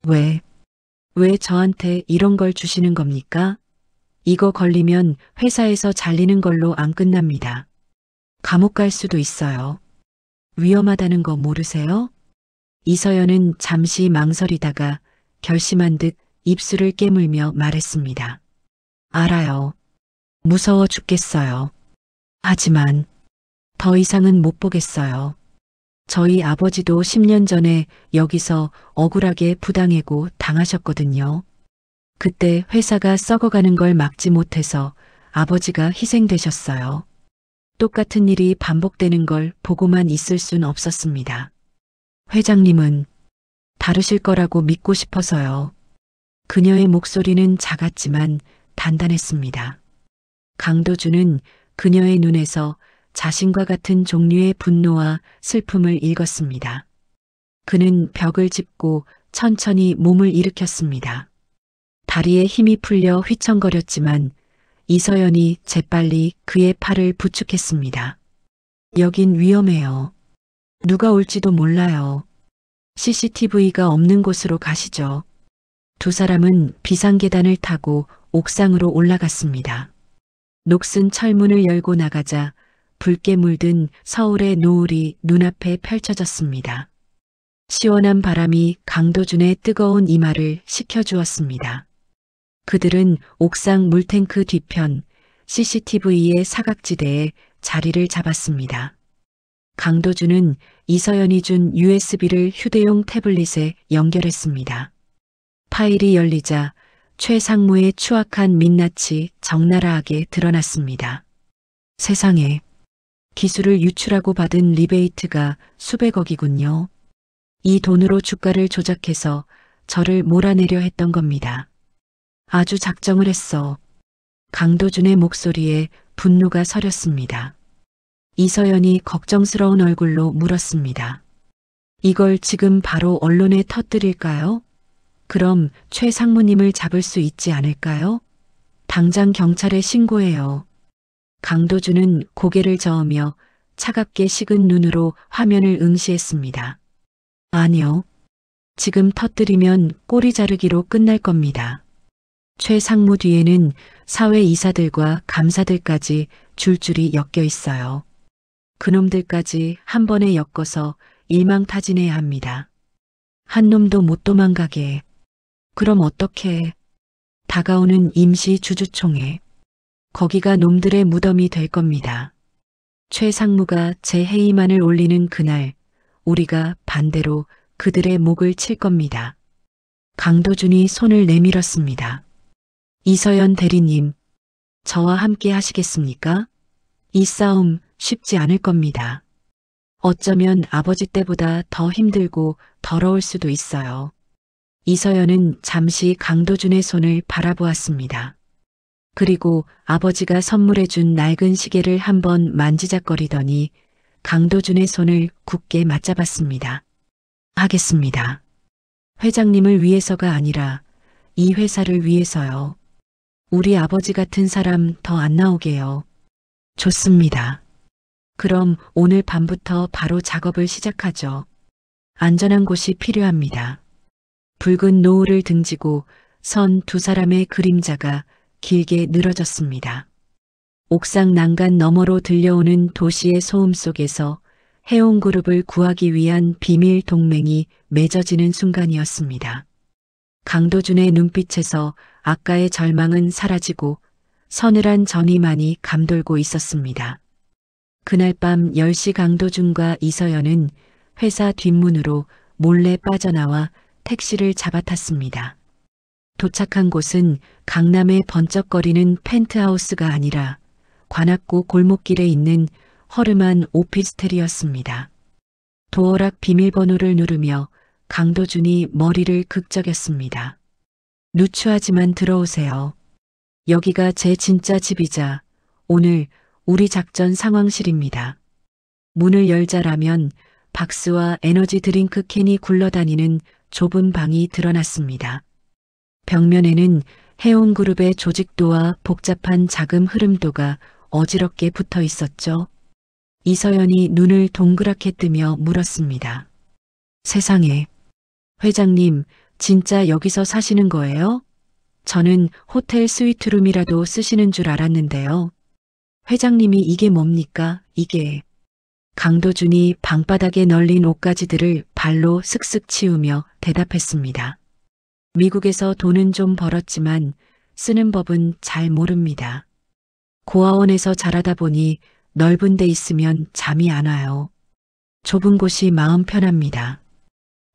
[SPEAKER 2] 왜 저한테 이런 걸 주시는 겁니까? 이거 걸리면 회사에서 잘리는 걸로 안 끝납니다. 감옥 갈 수도 있어요. 위험하다는 거 모르세요? 이서연은 잠시 망설이다가 결심한 듯 입술을 깨물며 말했습니다. 알아요. 무서워 죽겠어요. 하지만 더 이상은 못 보겠어요. 저희 아버지도 10년 전에 여기서 억울하게 부당해고 당하셨거든요. 그때 회사가 썩어가는 걸 막지 못해서 아버지가 희생되셨어요. 똑같은 일이 반복되는 걸 보고만 있을 순 없었습니다. 회장님은 다르실 거라고 믿고 싶어서요. 그녀의 목소리는 작았지만 단단했습니다. 강도준은 그녀의 눈에서 자신과 같은 종류의 분노와 슬픔을 읽었습니다. 그는 벽을 짚고 천천히 몸을 일으켰습니다. 다리에 힘이 풀려 휘청거렸지만 이서연이 재빨리 그의 팔을 부축했습니다. 여긴 위험해요. 누가 올지도 몰라요. CCTV가 없는 곳으로 가시죠. 두 사람은 비상계단을 타고 옥상으로 올라갔습니다. 녹슨 철문을 열고 나가자 붉게 물든 서울의 노을이 눈앞에 펼쳐졌습니다. 시원한 바람이 강도준의 뜨거운 이마를 식혀주었습니다. 그들은 옥상 물탱크 뒤편 CCTV의 사각지대에 자리를 잡았습니다. 강도준은 이서연이 준 USB를 휴대용 태블릿에 연결했습니다. 파일이 열리자 최 상무의 추악한 민낯이 적나라하게 드러났습니다. 세상에, 기술을 유출하고 받은 리베이트가 수백억이군요. 이 돈으로 주가를 조작해서 저를 몰아내려 했던 겁니다. 아주 작정을 했어. 강도준의 목소리에 분노가 서렸습니다. 이서연이 걱정스러운 얼굴로 물었습니다. 이걸 지금 바로 언론에 터뜨릴까요? 그럼 최 상무님을 잡을 수 있지 않을까요? 당장 경찰에 신고해요. 강도준은 고개를 저으며 차갑게 식은 눈으로 화면을 응시했습니다. 아니요. 지금 터뜨리면 꼬리 자르기로 끝날 겁니다. 최 상무 뒤에는 사회 이사들과 감사들까지 줄줄이 엮여 있어요. 그놈들까지 한 번에 엮어서 일망타진해야 합니다. 한 놈도 못 도망가게. 그럼 어떻게? 다가오는 임시 주주총회. 거기가 놈들의 무덤이 될 겁니다. 최 상무가 제 해임안을 올리는 그날 우리가 반대로 그들의 목을 칠 겁니다. 강도준이 손을 내밀었습니다. 이서연 대리님, 저와 함께 하시겠습니까? 이 싸움 쉽지 않을 겁니다. 어쩌면 아버지 때보다 더 힘들고 더러울 수도 있어요. 이서연은 잠시 강도준의 손을 바라보았습니다. 그리고 아버지가 선물해준 낡은 시계를 한번 만지작거리더니 강도준의 손을 굳게 맞잡았습니다. 하겠습니다. 회장님을 위해서가 아니라 이 회사를 위해서요. 우리 아버지 같은 사람 더 안 나오게요. 좋습니다. 그럼 오늘 밤부터 바로 작업을 시작하죠. 안전한 곳이 필요합니다. 붉은 노을을 등지고 선 두 사람의 그림자가 길게 늘어졌습니다. 옥상 난간 너머로 들려오는 도시의 소음 속에서 해운그룹을 구하기 위한 비밀 동맹이 맺어지는 순간이었습니다. 강도준의 눈빛에서 아까의 절망은 사라지고 서늘한 전의만이 감돌고 있었습니다. 그날 밤 10시 강도준과 이서연은 회사 뒷문으로 몰래 빠져나와 택시를 잡아탔습니다. 도착한 곳은 강남의 번쩍거리는 펜트하우스가 아니라 관악구 골목길에 있는 허름한 오피스텔이었습니다. 도어락 비밀번호를 누르며 강도준이 머리를 극적였습니다. 누추하지만 들어오세요. 여기가 제 진짜 집이자 오늘 우리 작전 상황실입니다. 문을 열자라면 박스와 에너지 드링크 캔이 굴러다니는 좁은 방이 드러났습니다. 벽면에는 해운그룹의 조직도와 복잡한 자금 흐름도가 어지럽게 붙어 있었죠. 이서연이 눈을 동그랗게 뜨며 물었습니다. 세상에, 회장님, 진짜 여기서 사시는 거예요? 저는 호텔 스위트룸이라도 쓰시는 줄 알았는데요. 회장님이 이게 뭡니까? 이게. 강도준이 방바닥에 널린 옷가지들을 발로 슥슥 치우며 대답했습니다. 미국에서 돈은 좀 벌었지만 쓰는 법은 잘 모릅니다. 고아원에서 자라다 보니 넓은 데 있으면 잠이 안 와요. 좁은 곳이 마음 편합니다.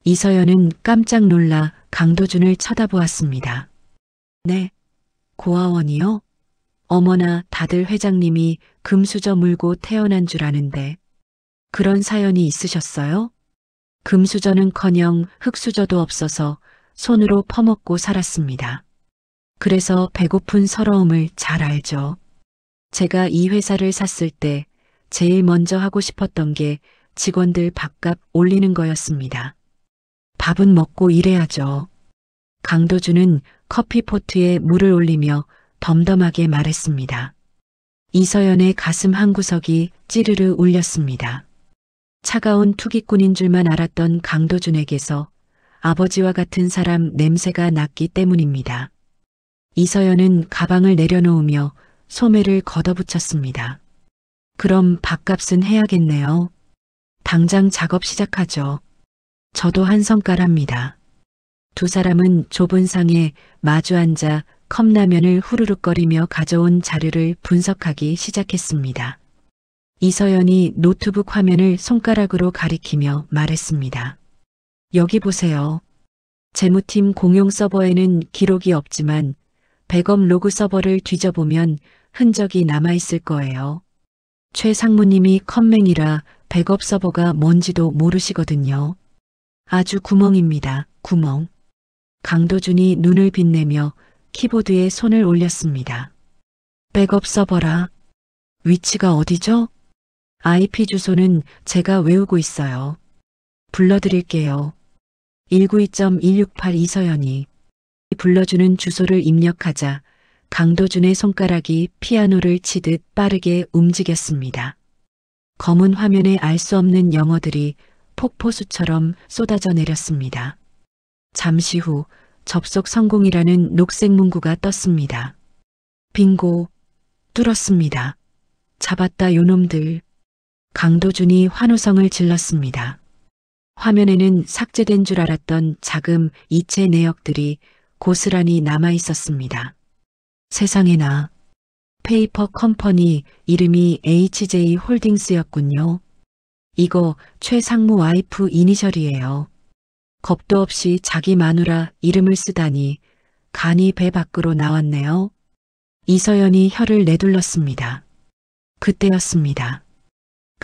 [SPEAKER 2] 이서연은 깜짝 놀라 강도준을 쳐다보았습니다. 네, 고아원이요? 어머나, 다들 회장님이 금수저 물고 태어난 줄 아는데 그런 사연이 있으셨어요? 금수저는커녕 흙수저도 없어서 손으로 퍼먹고 살았습니다. 그래서 배고픈 서러움을 잘 알죠. 제가 이 회사를 샀을 때 제일 먼저 하고 싶었던 게 직원들 밥값 올리는 거였습니다. 밥은 먹고 일해야죠. 강도준은 커피포트에 물을 올리며 덤덤하게 말했습니다. 이서연의 가슴 한구석이 찌르르 울렸습니다. 차가운 투기꾼인 줄만 알았던 강도준에게서 아버지와 같은 사람 냄새가 났기 때문입니다. 이서연은 가방을 내려놓으며 소매를 걷어붙였습니다. 그럼 밥값은 해야겠네요. 당장 작업 시작하죠. 저도 한 성깔합니다. 두 사람은 좁은 상에 마주 앉아 컵라면을 후루룩거리며 가져온 자료를 분석하기 시작했습니다. 이서연이 노트북 화면을 손가락으로 가리키며 말했습니다. 여기 보세요. 재무팀 공용 서버에는 기록이 없지만 백업 로그 서버를 뒤져보면 흔적이 남아있을 거예요. 최 상무님이 컴맹이라 백업 서버가 뭔지도 모르시거든요. 아주 구멍입니다. 구멍. 강도준이 눈을 빛내며 키보드에 손을 올렸습니다. 백업 서버라. 위치가 어디죠? IP 주소는 제가 외우고 있어요. 불러드릴게요. 192.168 이서연이 불러주는 주소를 입력하자 강도준의 손가락이 피아노를 치듯 빠르게 움직였습니다. 검은 화면에 알 수 없는 영어들이 폭포수처럼 쏟아져 내렸습니다. 잠시 후 접속 성공이라는 녹색 문구가 떴습니다. 빙고, 뚫었습니다. 잡았다 요놈들. 강도준이 환호성을 질렀습니다. 화면에는 삭제된 줄 알았던 자금 이체 내역들이 고스란히 남아 있었습니다. 세상에나, 페이퍼 컴퍼니 이름이 HJ 홀딩스였군요. 이거 최 상무 와이프 이니셜이에요. 겁도 없이 자기 마누라 이름을 쓰다니 간이 배 밖으로 나왔네요. 이서연이 혀를 내둘렀습니다. 그때였습니다.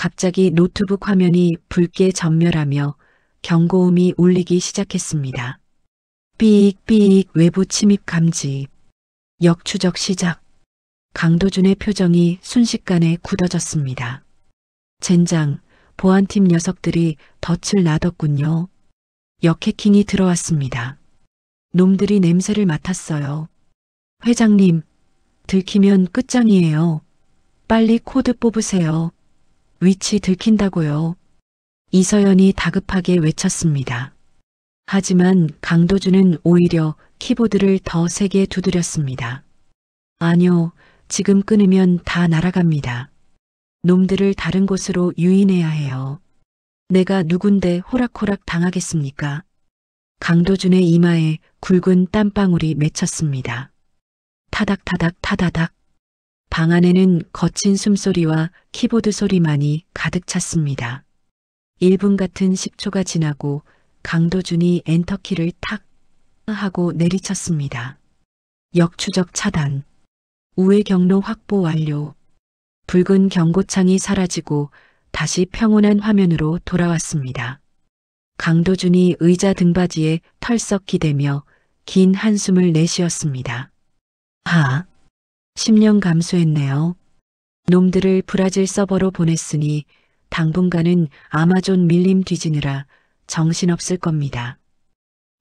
[SPEAKER 2] 갑자기 노트북 화면이 붉게 전멸하며 경고음이 울리기 시작했습니다. 삐익 외부 침입 감지. 역추적 시작. 강도준의 표정이 순식간에 굳어졌습니다. 젠장, 보안팀 녀석들이 덫을 놔뒀군요. 역해킹이 들어왔습니다. 놈들이 냄새를 맡았어요. 회장님, 들키면 끝장이에요. 빨리 코드 뽑으세요. 위치 들킨다고요. 이서연이 다급하게 외쳤습니다. 하지만 강도준은 오히려 키보드를 더 세게 두드렸습니다. 아니요, 지금 끊으면 다 날아갑니다. 놈들을 다른 곳으로 유인해야 해요. 내가 누군데 호락호락 당하겠습니까? 강도준의 이마에 굵은 땀방울이 맺혔습니다. 타닥타닥 타다닥. 방 안에는 거친 숨소리와 키보드 소리만이 가득 찼습니다. 1분 같은 10초가 지나고 강도준이 엔터키를 탁 하고 내리쳤습니다. 역추적 차단. 우회 경로 확보 완료. 붉은 경고창이 사라지고 다시 평온한 화면으로 돌아왔습니다. 강도준이 의자 등받이에 털썩 기대며 긴 한숨을 내쉬었습니다. 10년 감수했네요. 놈들을 브라질 서버로 보냈으니 당분간은 아마존 밀림 뒤지느라 정신없을 겁니다.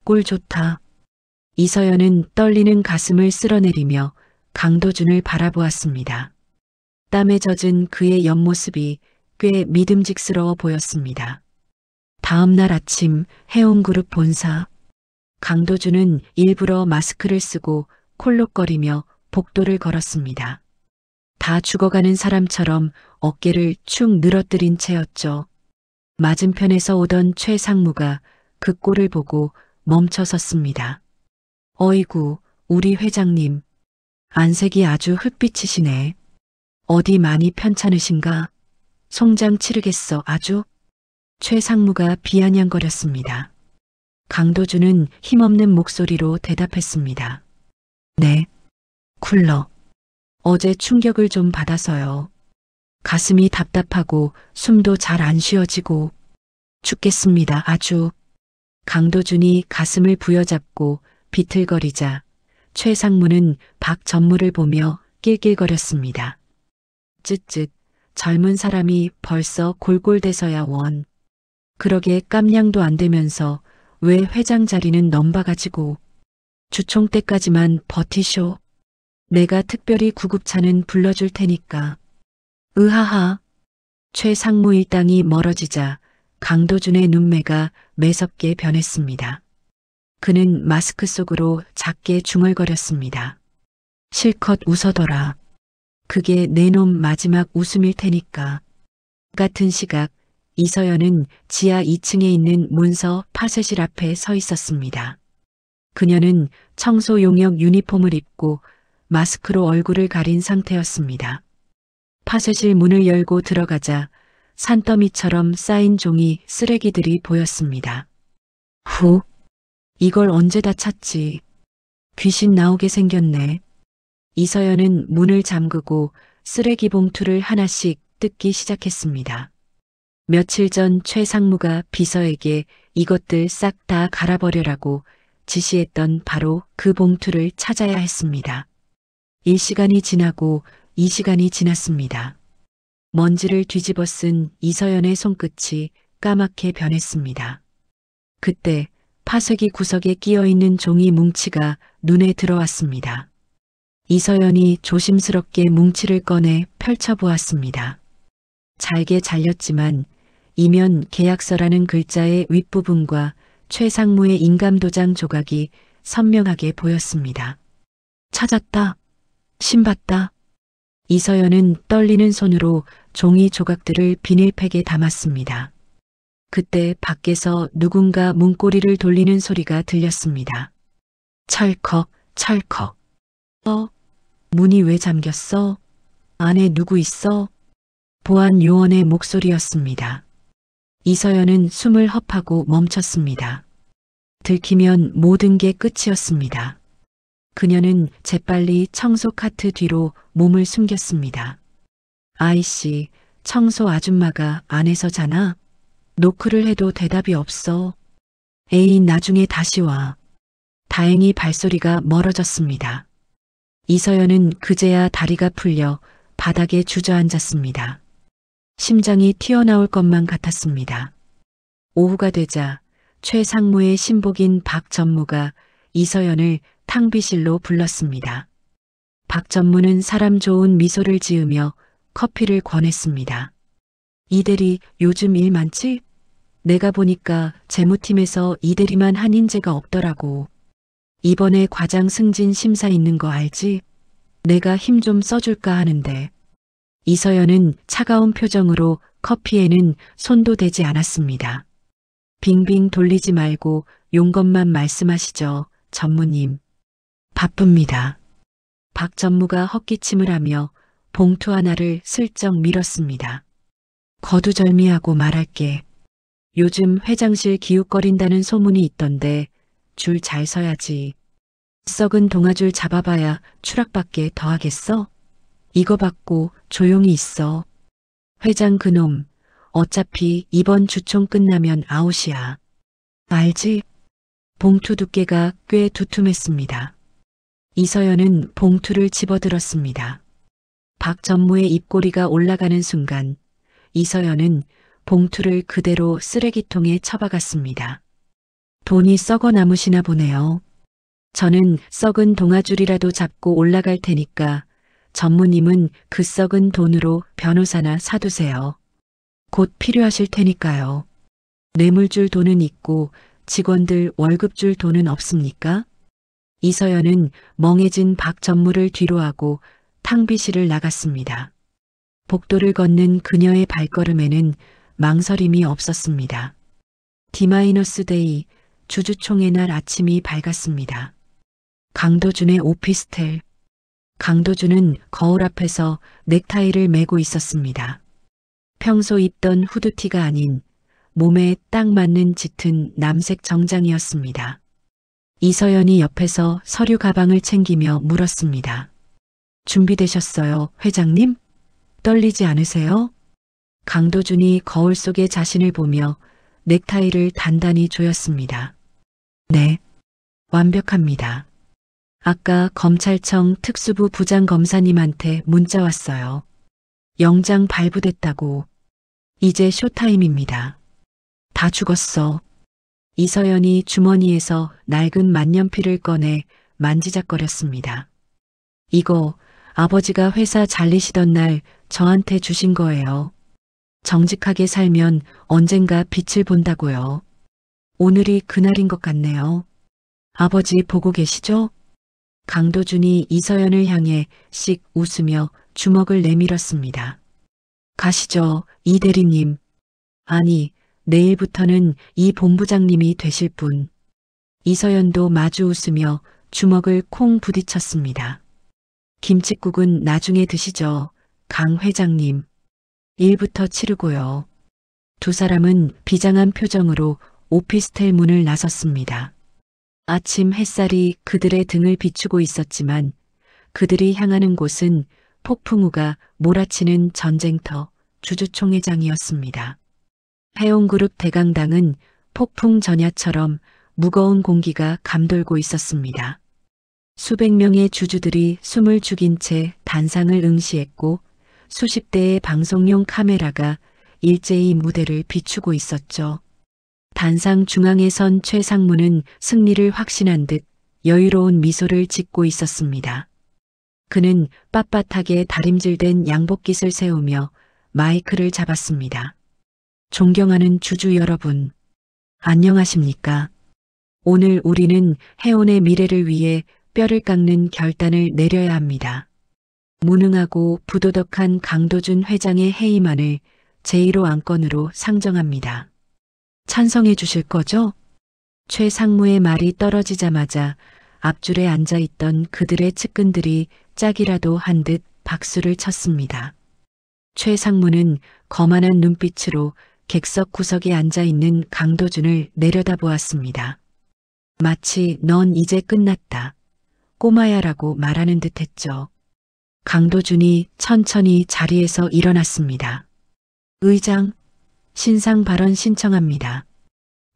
[SPEAKER 2] 꼴 좋다. 이서연은 떨리는 가슴을 쓸어내리며 강도준을 바라보았습니다. 땀에 젖은 그의 옆모습이 꽤 믿음직스러워 보였습니다. 다음 날 아침 해운그룹 본사. 강도준은 일부러 마스크를 쓰고 콜록거리며 복도를 걸었습니다. 다 죽어가는 사람처럼 어깨를 축 늘어뜨린 채였죠. 맞은편에서 오던 최 상무가 그 꼴을 보고 멈춰 섰습니다. 어이구, 우리 회장님. 안색이 아주 흑빛이시네. 어디 많이 편찮으신가? 송장 치르겠어 아주. 최 상무가 비아냥거렸습니다. 강도준은 힘없는 목소리로 대답했습니다. 네. 쿨러. 어제 충격을 좀 받아서요. 가슴이 답답하고 숨도 잘 안 쉬어지고 죽겠습니다 아주. 강도준이 가슴을 부여잡고 비틀거리자 최 상무는 박 전무를 보며 낄낄거렸습니다. 쯧쯧, 젊은 사람이 벌써 골골대서야 원. 그러게 깜냥도 안 되면서 왜 회장 자리는 넘봐가지고. 주총 때까지만 버티쇼. 내가 특별히 구급차는 불러줄 테니까. 으하하. 최 상무 일당이 멀어지자 강도준의 눈매가 매섭게 변했습니다. 그는 마스크 속으로 작게 중얼거렸습니다. 실컷 웃어둬라. 그게 내놈 마지막 웃음일 테니까. 같은 시각 이서연은 지하 2층에 있는 문서 파쇄실 앞에 서 있었습니다. 그녀는 청소 용역 유니폼을 입고 마스크로 얼굴을 가린 상태였습니다. 파쇄실 문을 열고 들어가자 산더미처럼 쌓인 종이 쓰레기들이 보였습니다. 후, 이걸 언제 다 찾지? 귀신 나오게 생겼네. 이서연은 문을 잠그고 쓰레기 봉투를 하나씩 뜯기 시작했습니다. 며칠 전 최 상무가 비서에게 이것들 싹 다 갈아버려라고 지시했던 바로 그 봉투를 찾아야 했습니다. 1시간이 지나고 2시간이 지났습니다. 먼지를 뒤집어 쓴 이서연의 손끝이 까맣게 변했습니다. 그때 파쇄기 구석에 끼어있는 종이 뭉치가 눈에 들어왔습니다. 이서연이 조심스럽게 뭉치를 꺼내 펼쳐보았습니다. 잘게 잘렸지만 이면 계약서라는 글자의 윗부분과 최 상무의 인감도장 조각이 선명하게 보였습니다. 찾았다. 신봤다. 이서연은 떨리는 손으로 종이 조각들을 비닐팩에 담았습니다. 그때 밖에서 누군가 문고리를 돌리는 소리가 들렸습니다. 철컥, 철컥. 문이 왜 잠겼어? 안에 누구 있어? 보안 요원의 목소리였습니다. 이서연은 숨을 헛하고 멈췄습니다. 들키면 모든 게 끝이었습니다. 그녀는 재빨리 청소 카트 뒤로 몸을 숨겼습니다. 아이씨, 청소 아줌마가 안에서 자나? 노크를 해도 대답이 없어. 에이, 나중에 다시 와. 다행히 발소리가 멀어졌습니다. 이서연은 그제야 다리가 풀려 바닥에 주저앉았습니다. 심장이 튀어나올 것만 같았습니다. 오후가 되자 최상무의 신복인 박 전무가 이서연을 탕비실로 불렀습니다. 박 전무는 사람 좋은 미소를 지으며 커피를 권했습니다. 이 대리 요즘 일 많지? 내가 보니까 재무팀에서 이 대리만 한 인재가 없더라고. 이번에 과장 승진 심사 있는 거 알지? 내가 힘 좀 써줄까 하는데. 이서연은 차가운 표정으로 커피에는 손도 대지 않았습니다. 빙빙 돌리지 말고 용건만 말씀하시죠, 전무님. 바쁩니다. 박 전무가 헛기침을 하며 봉투 하나를 슬쩍 밀었습니다. 거두절미하고 말할게. 요즘 회장실 기웃거린다는 소문이 있던데 줄 잘 서야지. 썩은 동아줄 잡아봐야 추락밖에 더 하겠어? 이거 받고 조용히 있어. 회장 그놈 어차피 이번 주총 끝나면 아웃이야. 알지? 봉투 두께가 꽤 두툼했습니다. 이서연은 봉투를 집어들었습니다. 박 전무의 입꼬리가 올라가는 순간 이서연은 봉투를 그대로 쓰레기통에 처박았습니다. 돈이 썩어 남으시나 보네요. 저는 썩은 동아줄이라도 잡고 올라갈 테니까 전무님은 그 썩은 돈으로 변호사나 사두세요. 곧 필요하실 테니까요. 뇌물줄 돈은 있고 직원들 월급 줄 돈은 없습니까? 이서연은 멍해진 박 전무를 뒤로하고 탕비실을 나갔습니다. 복도를 걷는 그녀의 발걸음에는 망설임이 없었습니다. D-데이 주주총회 날 아침이 밝았습니다. 강도준의 오피스텔. 강도준은 거울 앞에서 넥타이를 매고 있었습니다. 평소 입던 후드티가 아닌 몸에 딱 맞는 짙은 남색 정장이었습니다. 이서연이 옆에서 서류 가방을 챙기며 물었습니다. 준비되셨어요, 회장님? 떨리지 않으세요? 강도준이 거울 속의 자신을 보며 넥타이를 단단히 조였습니다. 네, 완벽합니다. 아까 검찰청 특수부 부장검사님한테 문자 왔어요. 영장 발부됐다고. 이제 쇼타임입니다. 다 죽었어. 이서연이 주머니에서 낡은 만년필을 꺼내 만지작거렸습니다. 이거 아버지가 회사 잘리시던 날 저한테 주신 거예요. 정직하게 살면 언젠가 빛을 본다고요. 오늘이 그날인 것 같네요. 아버지 보고 계시죠? 강도준이 이서연을 향해 씩 웃으며 주먹을 내밀었습니다. 가시죠, 이 대리님. 아니, 내일부터는 이 본부장님이 되실 분. 이서연도 마주 웃으며 주먹을 콩 부딪혔습니다. 김칫국은 나중에 드시죠, 강 회장님. 일부터 치르고요. 두 사람은 비장한 표정으로 오피스텔 문을 나섰습니다. 아침 햇살이 그들의 등을 비추고 있었지만 그들이 향하는 곳은 폭풍우가 몰아치는 전쟁터 주주총회장이었습니다. 해운그룹 대강당은 폭풍 전야처럼 무거운 공기가 감돌고 있었습니다. 수백 명의 주주들이 숨을 죽인 채 단상을 응시했고 수십 대의 방송용 카메라가 일제히 무대를 비추고 있었죠. 단상 중앙에 선 최상무는 승리를 확신한 듯 여유로운 미소를 짓고 있었습니다. 그는 빳빳하게 다림질된 양복깃을 세우며 마이크를 잡았습니다. 존경하는 주주 여러분, 안녕하십니까? 오늘 우리는 해운의 미래를 위해 뼈를 깎는 결단을 내려야 합니다. 무능하고 부도덕한 강도준 회장의 해임안을 제1호 안건으로 상정합니다. 찬성해 주실 거죠? 최상무의 말이 떨어지자마자 앞줄에 앉아있던 그들의 측근들이 짝이라도 한 듯 박수를 쳤습니다. 최상무는 거만한 눈빛으로 객석 구석에 앉아있는 강도준을 내려다보았습니다. 마치 넌 이제 끝났다. 꼬마야라고 말하는 듯 했죠. 강도준이 천천히 자리에서 일어났습니다. 의장, 신상 발언 신청합니다.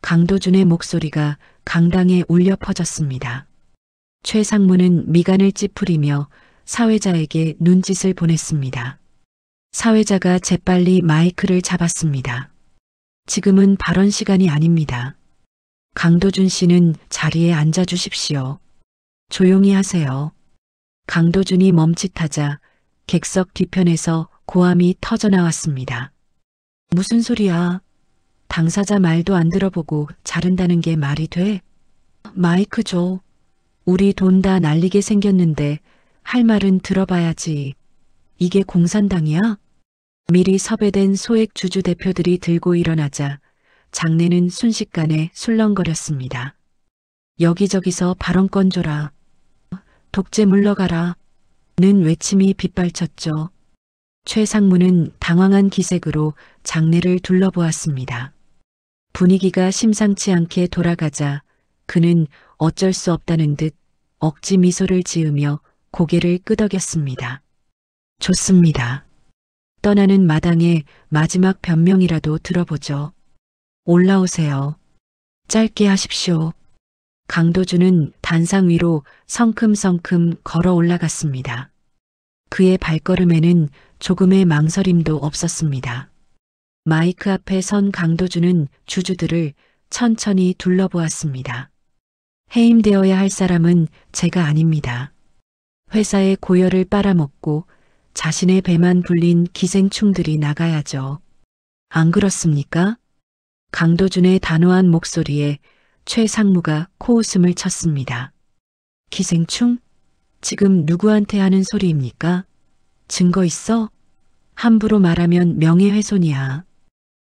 [SPEAKER 2] 강도준의 목소리가 강당에 울려 퍼졌습니다. 최상무는 미간을 찌푸리며 사회자에게 눈짓을 보냈습니다. 사회자가 재빨리 마이크를 잡았습니다. 지금은 발언 시간이 아닙니다. 강도준 씨는 자리에 앉아 주십시오. 조용히 하세요. 강도준이 멈칫하자 객석 뒤편에서 고함이 터져나왔습니다. 무슨 소리야? 당사자 말도 안 들어보고 자른다는 게 말이 돼? 마이크 줘. 우리 돈 다 날리게 생겼는데 할 말은 들어봐야지. 이게 공산당이야? 미리 섭외된 소액 주주 대표들이 들고 일어나자 장내는 순식간에 술렁거렸습니다. 여기저기서 발언권 줘라. 독재 물러가라. 는 외침이 빗발쳤죠. 최상무는 당황한 기색으로 장내를 둘러보았습니다. 분위기가 심상치 않게 돌아가자 그는 어쩔 수 없다는 듯 억지 미소를 지으며 고개를 끄덕였습니다. 좋습니다. 떠나는 마당에 마지막 변명이라도 들어보죠. 올라오세요. 짧게 하십시오. 강도준은 단상 위로 성큼성큼 걸어 올라갔습니다. 그의 발걸음에는 조금의 망설임도 없었습니다. 마이크 앞에 선 강도준은 주주들을 천천히 둘러보았습니다. 해임되어야 할 사람은 제가 아닙니다. 회사의 고열을 빨아먹고 자신의 배만 불린 기생충들이 나가야죠. 안 그렇습니까? 강도준의 단호한 목소리에 최상무가 코웃음을 쳤습니다. 기생충? 지금 누구한테 하는 소리입니까? 증거 있어? 함부로 말하면 명예훼손이야.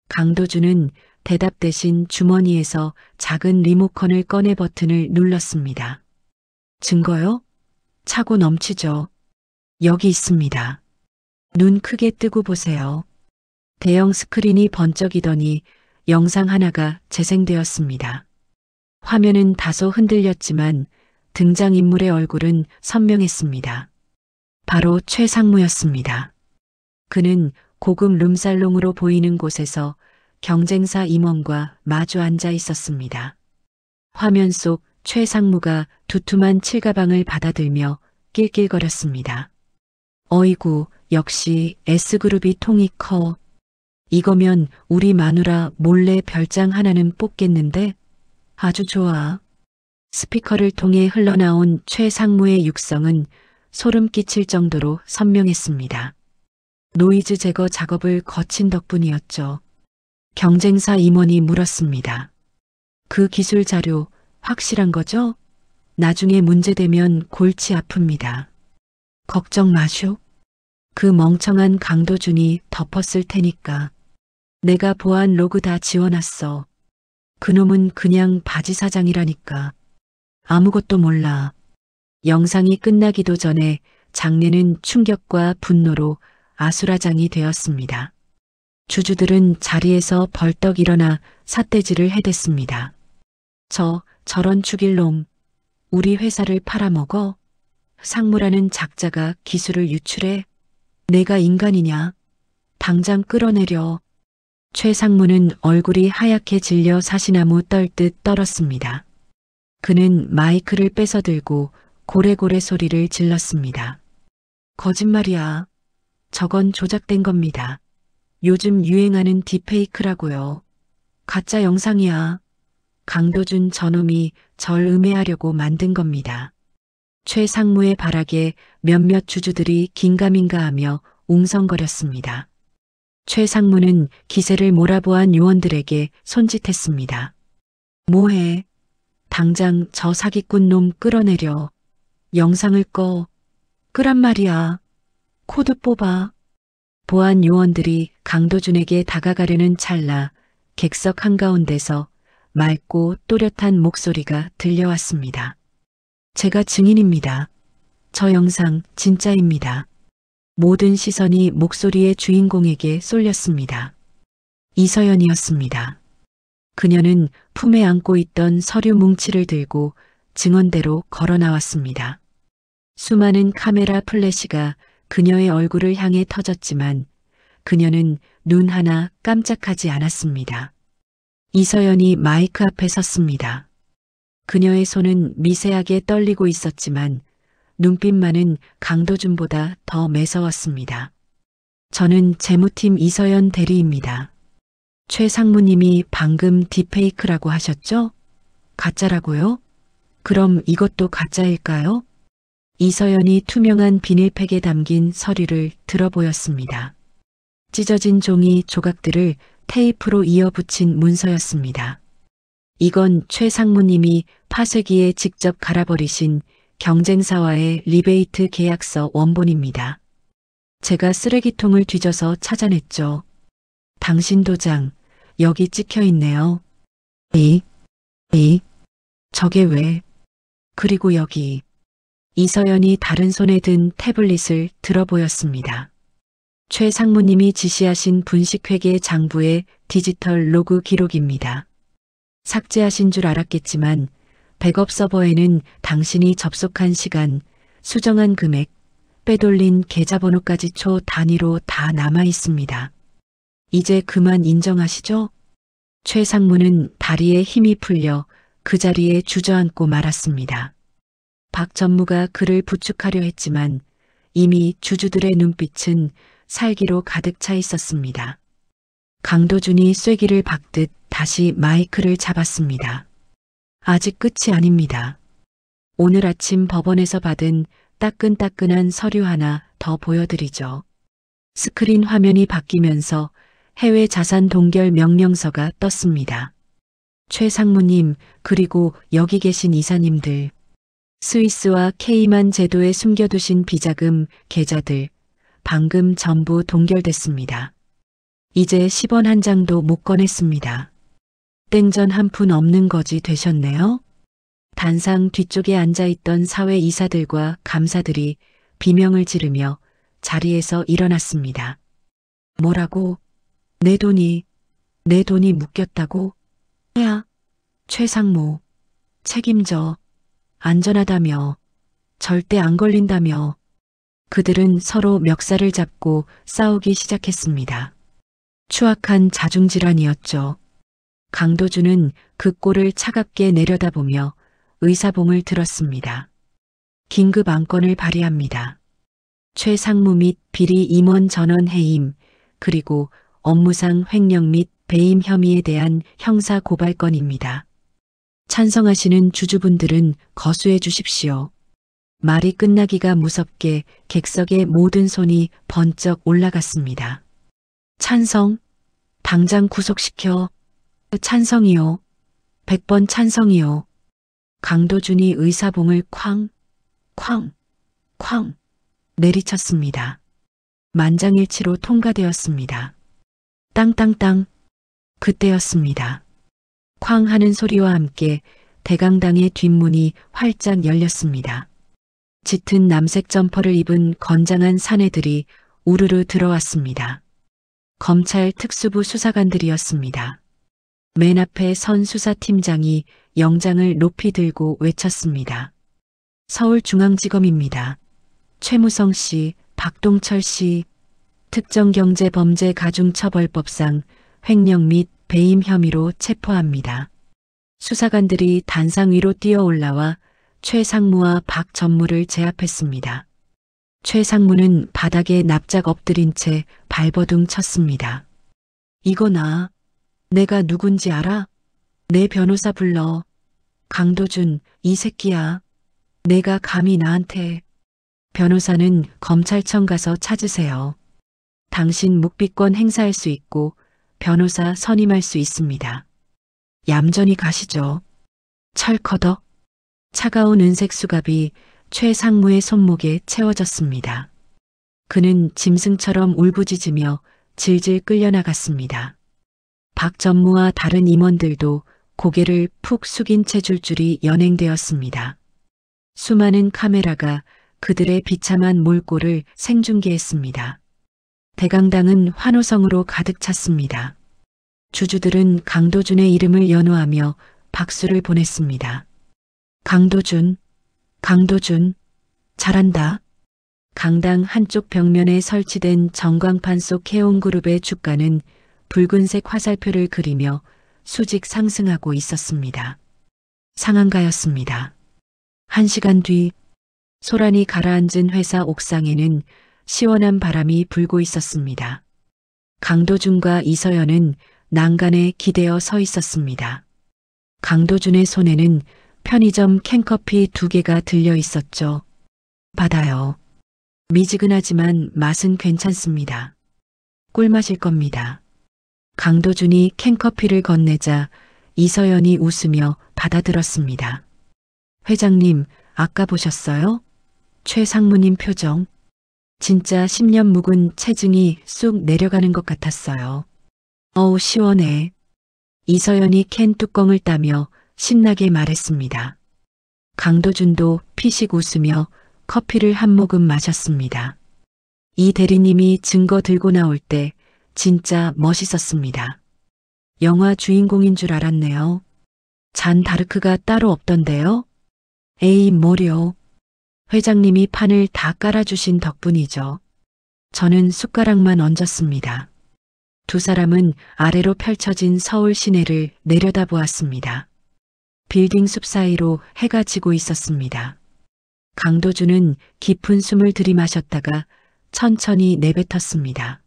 [SPEAKER 2] 강도준은 대답 대신 주머니에서 작은 리모컨을 꺼내 버튼을 눌렀습니다. 증거요? 차고 넘치죠. 여기 있습니다. 눈 크게 뜨고 보세요. 대형 스크린이 번쩍이더니 영상 하나가 재생되었습니다. 화면은 다소 흔들렸지만 등장인물의 얼굴은 선명했습니다. 바로 최상무였습니다. 그는 고급 룸살롱으로 보이는 곳에서 경쟁사 임원과 마주 앉아 있었습니다. 화면 속 최상무가 두툼한 칠가방을 받아들며 낄낄거렸습니다. 어이구, 역시 S그룹이 통이 커. 이거면 우리 마누라 몰래 별장 하나는 뽑겠는데? 아주 좋아. 스피커를 통해 흘러나온 최상무의 육성은 소름 끼칠 정도로 선명했습니다. 노이즈 제거 작업을 거친 덕분이었죠. 경쟁사 임원이 물었습니다. 그 기술 자료 확실한 거죠? 나중에 문제되면 골치 아픕니다. 걱정 마쇼. 그 멍청한 강도준이 덮었을 테니까. 내가 보안 로그 다 지워놨어. 그놈은 그냥 바지 사장이라니까. 아무것도 몰라. 영상이 끝나기도 전에 장내는 충격과 분노로 아수라장이 되었습니다. 주주들은 자리에서 벌떡 일어나 삿대질을 해댔습니다. 저런 죽일 놈. 우리 회사를 팔아먹어? 상무라는 작자가 기술을 유출해? 내가 인간이냐? 당장 끌어내려. 최상무는 얼굴이 하얗게 질려 사시나무 떨듯 떨었습니다. 그는 마이크를 뺏어들고 고래고래 소리를 질렀습니다. 거짓말이야. 저건 조작된 겁니다. 요즘 유행하는 딥페이크라고요. 가짜 영상이야. 강도준 저놈이 절 음해하려고 만든 겁니다. 최상무의 발악에 몇몇 주주들이 긴가민가하며 웅성거렸습니다. 최상무는 기세를 몰아보한 요원들에게 손짓했습니다. 뭐해? 당장 저 사기꾼 놈 끌어내려. 영상을 꺼. 끄란 말이야. 코드 뽑아. 보안 요원들이 강도준에게 다가가려는 찰나 객석 한가운데서 맑고 또렷한 목소리가 들려왔습니다. 제가 증인입니다. 저 영상 진짜입니다. 모든 시선이 목소리의 주인공에게 쏠렸습니다. 이서연이었습니다. 그녀는 품에 안고 있던 서류 뭉치를 들고 증언대로 걸어 나왔습니다. 수많은 카메라 플래시가 그녀의 얼굴을 향해 터졌지만 그녀는 눈 하나 깜짝하지 않았습니다. 이서연이 마이크 앞에 섰습니다. 그녀의 손은 미세하게 떨리고 있었지만 눈빛만은 강도준보다 더 매서웠습니다. 저는 재무팀 이서연 대리입니다. 최 상무님이 방금 딥페이크라고 하셨죠? 가짜라고요? 그럼 이것도 가짜일까요? 이서연이 투명한 비닐팩에 담긴 서류를 들어보였습니다. 찢어진 종이 조각들을 테이프로 이어붙인 문서였습니다. 이건 최 상무님이 파쇄기에 직접 갈아버리신 경쟁사와의 리베이트 계약서 원본입니다. 제가 쓰레기통을 뒤져서 찾아냈죠. 당신 도장, 여기 찍혀 있네요. 에이, 저게 왜? 그리고 여기. 이서연이 다른 손에 든 태블릿을 들어보였습니다. 최 상무님이 지시하신 분식회계 장부의 디지털 로그 기록입니다. 삭제하신 줄 알았겠지만 백업 서버에는 당신이 접속한 시간, 수정한 금액, 빼돌린 계좌번호까지 초 단위로 다 남아 있습니다. 이제 그만 인정하시죠? 최 상무는 다리에 힘이 풀려 그 자리에 주저앉고 말았습니다. 박 전무가 그를 부축하려 했지만 이미 주주들의 눈빛은 살기로 가득 차 있었습니다. 강도준이 쐐기를 박듯 다시 마이크를 잡았습니다. 아직 끝이 아닙니다. 오늘 아침 법원에서 받은 따끈따끈한 서류 하나 더 보여드리죠. 스크린 화면이 바뀌면서 해외 자산 동결 명령서가 떴습니다. 최 상무님, 그리고 여기 계신 이사님들, 스위스와 케이만 제도에 숨겨두신 비자금 계좌들 방금 전부 동결됐습니다. 이제 10원 한 장도 못 꺼냈습니다. 땡전 한 푼 없는 거지 되셨네요. 단상 뒤쪽에 앉아있던 사회 이사들과 감사들이 비명을 지르며 자리에서 일어났습니다. 뭐라고? 내 돈이 묶였다고? 야, 최 상무, 책임져. 안전하다며, 절대 안 걸린다며. 그들은 서로 멱살을 잡고 싸우기 시작했습니다. 추악한 자중질환이었죠. 강도준은 그 꼴을 차갑게 내려다보며 의사봉을 들었습니다. 긴급 안건을 발의합니다. 최 상무 및 비리 임원 전원 해임, 그리고 업무상 횡령 및 배임 혐의에 대한 형사 고발건입니다. 찬성하시는 주주분들은 거수해 주십시오. 말이 끝나기가 무섭게 객석의 모든 손이 번쩍 올라갔습니다. 찬성, 당장 구속시켜. 찬성이요. 100번 찬성이요. 강도준이 의사봉을 쾅 내리쳤습니다. 만장일치로 통과되었습니다. 땅땅땅. 그때였습니다. 쾅 하는 소리와 함께 대강당의 뒷문이 활짝 열렸습니다. 짙은 남색 점퍼를 입은 건장한 사내들이 우르르 들어왔습니다. 검찰 특수부 수사관들이었습니다. 맨 앞에 선 수사팀장이 영장을 높이 들고 외쳤습니다. 서울중앙지검입니다. 최무성 씨, 박동철 씨, 특정경제범죄가중처벌법상 횡령 및 배임 혐의로 체포합니다. 수사관들이 단상 위로 뛰어 올라와 최 상무와 박 전무를 제압했습니다. 최 상무는 바닥에 납작 엎드린 채 발버둥 쳤습니다. 이거 내가 누군지 알아? 내 변호사 불러. 강도준, 이 새끼야. 내가 감히 나한테. 변호사는 검찰청 가서 찾으세요. 당신 묵비권 행사할 수 있고 변호사 선임할 수 있습니다. 얌전히 가시죠. 철커덕. 차가운 은색 수갑이 최 상무의 손목에 채워졌습니다. 그는 짐승처럼 울부짖으며 질질 끌려나갔습니다. 박 전무와 다른 임원들도 고개를 푹 숙인 채 줄줄이 연행되었습니다. 수많은 카메라가 그들의 비참한 몰골을 생중계했습니다. 대강당은 환호성으로 가득 찼습니다. 주주들은 강도준의 이름을 연호하며 박수를 보냈습니다. 강도준, 잘한다. 강당 한쪽 벽면에 설치된 전광판 속 해온그룹의 주가는 붉은색 화살표를 그리며 수직 상승하고 있었습니다. 상한가였습니다. 1시간 뒤 소란이 가라앉은 회사 옥상에는 시원한 바람이 불고 있었습니다. 강도준과 이서연은 난간에 기대어 서 있었습니다. 강도준의 손에는 편의점 캔커피 2개가 들려 있었죠. 받아요. 미지근하지만 맛은 괜찮습니다. 꿀맛일 겁니다. 강도준이 캔커피를 건네자 이서연이 웃으며 받아들었습니다. 회장님, 아까 보셨어요? 최 상무님 표정. 진짜 10년 묵은 체증이 쑥 내려가는 것 같았어요. 어우, 시원해. 이서연이 캔 뚜껑을 따며 신나게 말했습니다. 강도준도 피식 웃으며 커피를 한 모금 마셨습니다. 이 대리님이 증거 들고 나올 때 진짜 멋있었습니다. 영화 주인공인 줄 알았네요. 잔 다르크가 따로 없던데요? 에이, 뭐려. 회장님이 판을 다 깔아주신 덕분이죠. 저는 숟가락만 얹었습니다. 두 사람은 아래로 펼쳐진 서울 시내를 내려다보았습니다. 빌딩 숲 사이로 해가 지고 있었습니다. 강도준은 깊은 숨을 들이마셨다가 천천히 내뱉었습니다.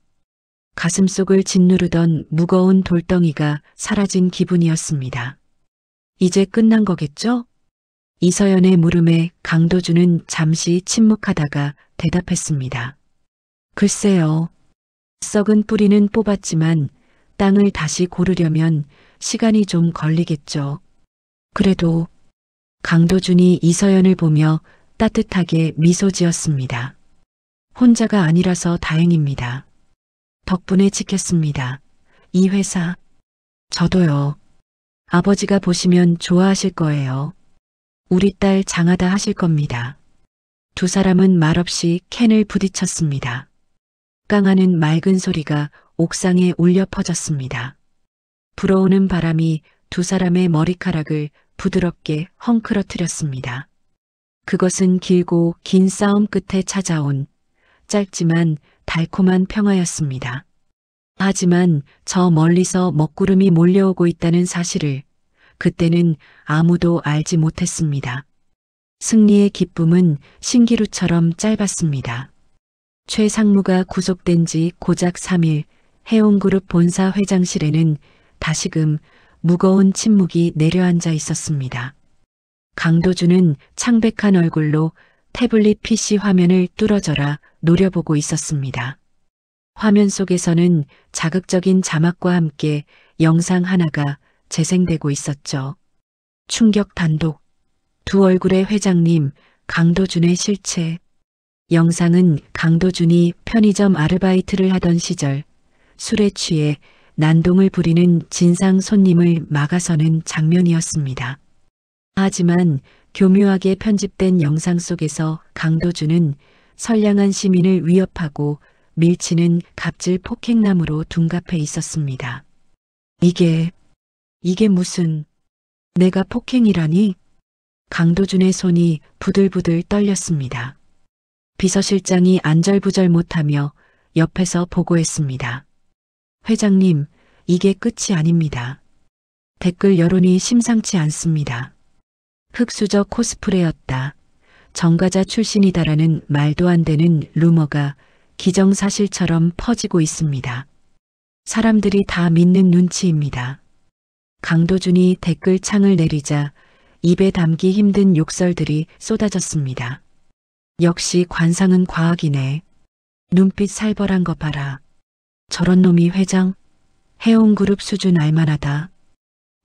[SPEAKER 2] 가슴속을 짓누르던 무거운 돌덩이가 사라진 기분이었습니다. 이제 끝난 거겠죠? 이서연의 물음에 강도준은 잠시 침묵하다가 대답했습니다. 글쎄요. 썩은 뿌리는 뽑았지만 땅을 다시 고르려면 시간이 좀 걸리겠죠. 그래도 강도준이 이서연을 보며 따뜻하게 미소 지었습니다. 혼자가 아니라서 다행입니다. 덕분에 지켰습니다. 이 회사. 저도요. 아버지가 보시면 좋아하실 거예요. 우리 딸 장하다 하실 겁니다. 두 사람은 말없이 캔을 부딪혔습니다. 깡하는 맑은 소리가 옥상에 울려 퍼졌습니다. 불어오는 바람이 두 사람의 머리카락을 부드럽게 헝클어뜨렸습니다. 그것은 길고 긴 싸움 끝에 찾아온 짧지만 달콤한 평화였습니다. 하지만 저 멀리서 먹구름이 몰려오고 있다는 사실을 그때는 아무도 알지 못했습니다. 승리의 기쁨은 신기루처럼 짧았습니다. 최 상무가 구속된 지 고작 3일 해온그룹 본사 회장실에는 다시금 무거운 침묵이 내려앉아 있었습니다. 강도준은 창백한 얼굴로 태블릿 PC 화면을 뚫어져라 노려보고 있었습니다. 화면 속에서는 자극적인 자막과 함께 영상 하나가 재생되고 있었죠. 충격 단독. 두 얼굴의 회장님, 강도준의 실체. 영상은 강도준이 편의점 아르바이트를 하던 시절 술에 취해 난동을 부리는 진상 손님을 막아서는 장면이었습니다. 하지만 교묘하게 편집된 영상 속에서 강도준은 선량한 시민을 위협하고 밀치는 갑질 폭행남으로 둔갑해 있었습니다. 이게 무슨, 내가 폭행이라니? 강도준의 손이 부들부들 떨렸습니다. 비서실장이 안절부절 못하며 옆에서 보고했습니다. 회장님, 이게 끝이 아닙니다. 댓글 여론이 심상치 않습니다. 흑수저 코스프레였다. 정가자 출신이다라는 말도 안 되는 루머가 기정사실처럼 퍼지고 있습니다. 사람들이 다 믿는 눈치입니다. 강도준이 댓글 창을 내리자 입에 담기 힘든 욕설들이 쏟아졌습니다. 역시 관상은 과학이네. 눈빛 살벌한 거 봐라. 저런 놈이 회장? 해온그룹 수준 알만하다.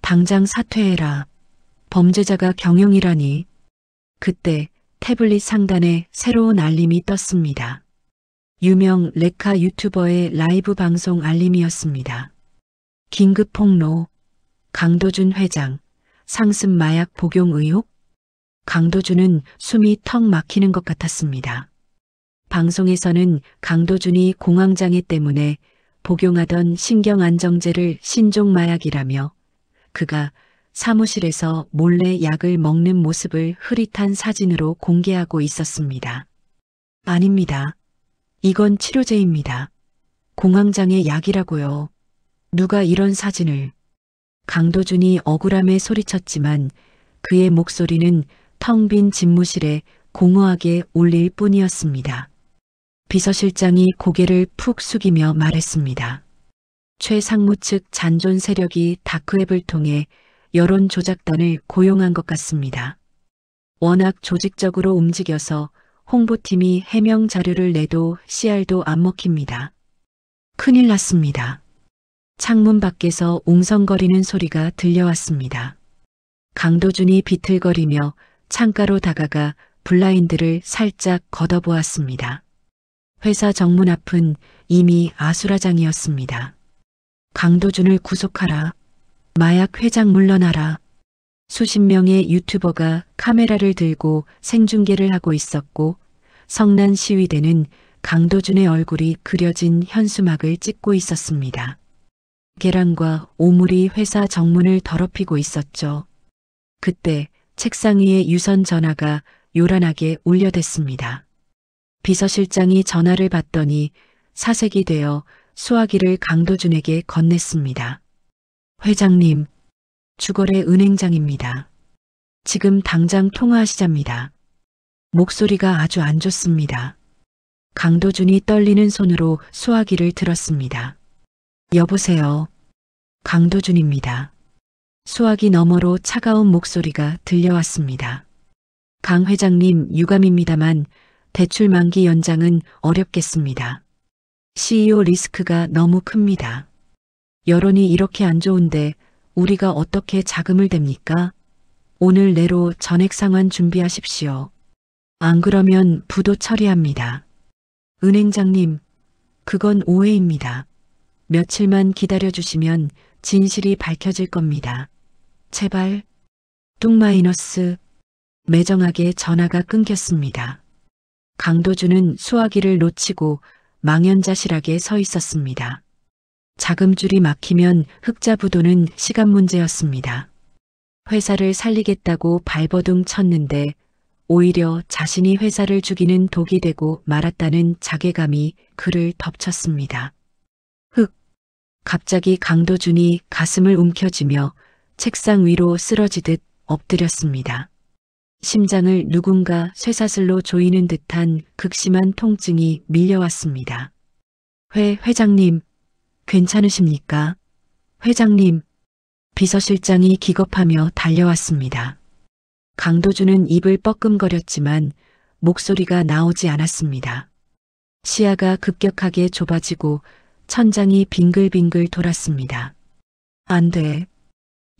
[SPEAKER 2] 당장 사퇴해라. 범죄자가 경영이라니. 그때 태블릿 상단에 새로운 알림이 떴습니다. 유명 레카 유튜버의 라이브 방송 알림이었습니다. 긴급 폭로. 강도준 회장. 상습 마약 복용 의혹? 강도준은 숨이 턱 막히는 것 같았습니다. 방송에서는 강도준이 공황장애 때문에 복용하던 신경안정제를 신종마약이라며 그가 사무실에서 몰래 약을 먹는 모습을 흐릿한 사진으로 공개하고 있었습니다. 아닙니다. 이건 치료제입니다. 공황장애 약이라고요. 누가 이런 사진을. 강도준이 억울함에 소리쳤지만 그의 목소리는 텅 빈 집무실에 공허하게 울릴 뿐이었습니다. 비서실장이 고개를 푹 숙이며 말했습니다. 최 상무 측 잔존 세력이 다크웹을 통해 여론 조작단을 고용한 것 같습니다. 워낙 조직적으로 움직여서 홍보팀이 해명 자료를 내도 씨알도 안 먹힙니다. 큰일 났습니다. 창문 밖에서 웅성거리는 소리가 들려왔습니다. 강도준이 비틀거리며 창가로 다가가 블라인드를 살짝 걷어보았습니다. 회사 정문 앞은 이미 아수라장이었습니다. 강도준을 구속하라. 마약 회장 물러나라. 수십 명의 유튜버가 카메라를 들고 생중계를 하고 있었고 성난 시위대는 강도준의 얼굴이 그려진 현수막을 찍고 있었습니다. 계란과 오물이 회사 정문을 더럽히고 있었죠. 그때 책상 위에 유선 전화가 요란하게 울려댔습니다. 비서실장이 전화를 받더니 사색이 되어 수화기를 강도준에게 건넸습니다. 회장님, 주거래 은행장입니다. 지금 당장 통화하시잡니다. 목소리가 아주 안 좋습니다. 강도준이 떨리는 손으로 수화기를 들었습니다. 여보세요. 강도준입니다. 수화기 너머로 차가운 목소리가 들려왔습니다. 강 회장님 유감입니다만 대출 만기 연장은 어렵겠습니다. CEO 리스크가 너무 큽니다. 여론이 이렇게 안 좋은데 우리가 어떻게 자금을 댑니까? 오늘 내로 전액 상환 준비하십시오. 안 그러면 부도 처리합니다. 은행장님, 그건 오해입니다. 며칠만 기다려주시면 진실이 밝혀질 겁니다. 제발. 뚱 마이너스. 매정하게 전화가 끊겼습니다. 강도준은 수화기를 놓치고 망연자실하게 서 있었습니다. 자금줄이 막히면 흑자부도는 시간 문제였습니다. 회사를 살리겠다고 발버둥 쳤는데 오히려 자신이 회사를 죽이는 독이 되고 말았다는 자괴감이 그를 덮쳤습니다. 갑자기 강도준이 가슴을 움켜쥐며 책상 위로 쓰러지듯 엎드렸습니다. 심장을 누군가 쇠사슬로 조이는 듯한 극심한 통증이 밀려왔습니다. 회장님, 괜찮으십니까? 회장님, 비서실장이 기겁하며 달려왔습니다. 강도준은 입을 뻐끔거렸지만 목소리가 나오지 않았습니다. 시야가 급격하게 좁아지고 천장이 빙글빙글 돌았습니다. 안 돼.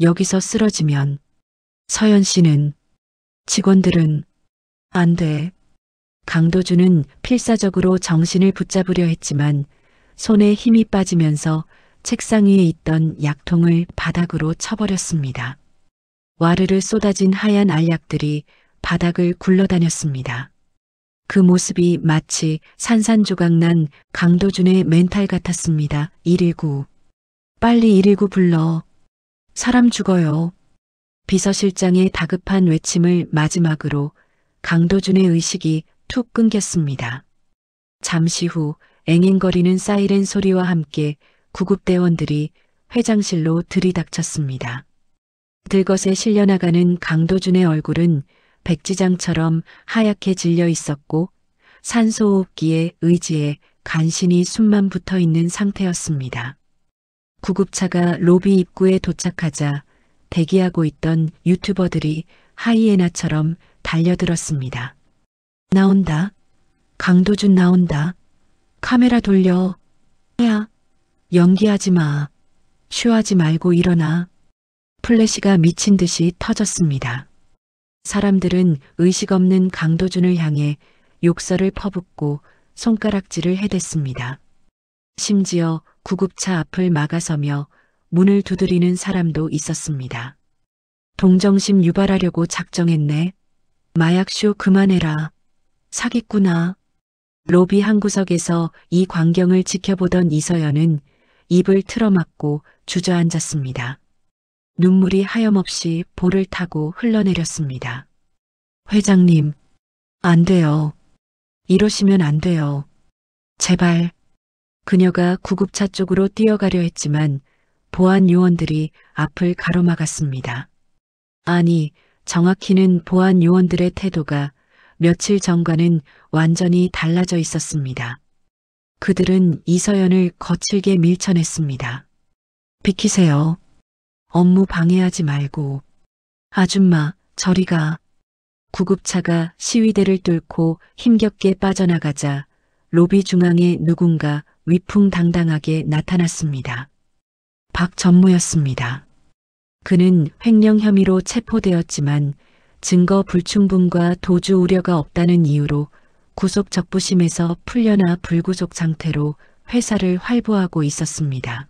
[SPEAKER 2] 여기서 쓰러지면. 서연 씨는, 직원들은, 안 돼. 강도준은 필사적으로 정신을 붙잡으려 했지만 손에 힘이 빠지면서 책상 위에 있던 약통을 바닥으로 쳐버렸습니다. 와르르 쏟아진 하얀 알약들이 바닥을 굴러다녔습니다. 그 모습이 마치 산산조각난 강도준의 멘탈 같았습니다. 119. 빨리 119 불러. 사람 죽어요. 비서실장의 다급한 외침을 마지막으로 강도준의 의식이 툭 끊겼습니다. 잠시 후 앵앵거리는 사이렌 소리와 함께 구급대원들이 회장실로 들이닥쳤습니다. 들것에 실려나가는 강도준의 얼굴은 백지장처럼 하얗게 질려 있었고 산소호흡기의 의지에 간신히 숨만 붙어 있는 상태였습니다. 구급차가 로비 입구에 도착하자 대기하고 있던 유튜버들이 하이에나처럼 달려들었습니다. 나온다. 강도준 나온다. 카메라 돌려. 야, 연기하지 마. 쉬하지 말고 일어나. 플래시가 미친 듯이 터졌습니다. 사람들은 의식 없는 강도준을 향해 욕설을 퍼붓고 손가락질을 해댔습니다. 심지어 구급차 앞을 막아서며 문을 두드리는 사람도 있었습니다. 동정심 유발하려고 작정했네. 마약쇼 그만해라. 사기꾼아. 로비 한 구석에서 이 광경을 지켜보던 이서연은 입을 틀어막고 주저앉았습니다. 눈물이 하염없이 볼을 타고 흘러내렸습니다. 회장님, 안 돼요. 이러시면 안 돼요. 제발. 그녀가 구급차 쪽으로 뛰어가려 했지만 보안 요원들이 앞을 가로막았습니다. 아니, 정확히는 보안 요원들의 태도가 며칠 전과는 완전히 달라져 있었습니다. 그들은 이서연을 거칠게 밀쳐냈습니다. 비키세요. 업무 방해하지 말고. 아줌마, 저리 가. 구급차가 시위대를 뚫고 힘겹게 빠져나가자 로비 중앙에 누군가 위풍당당하게 나타났습니다. 박전무였습니다. 그는 횡령 혐의로 체포되었지만 증거 불충분과 도주 우려가 없다는 이유로 구속 적부심에서 풀려나 불구속 상태로 회사를 활보하고 있었습니다.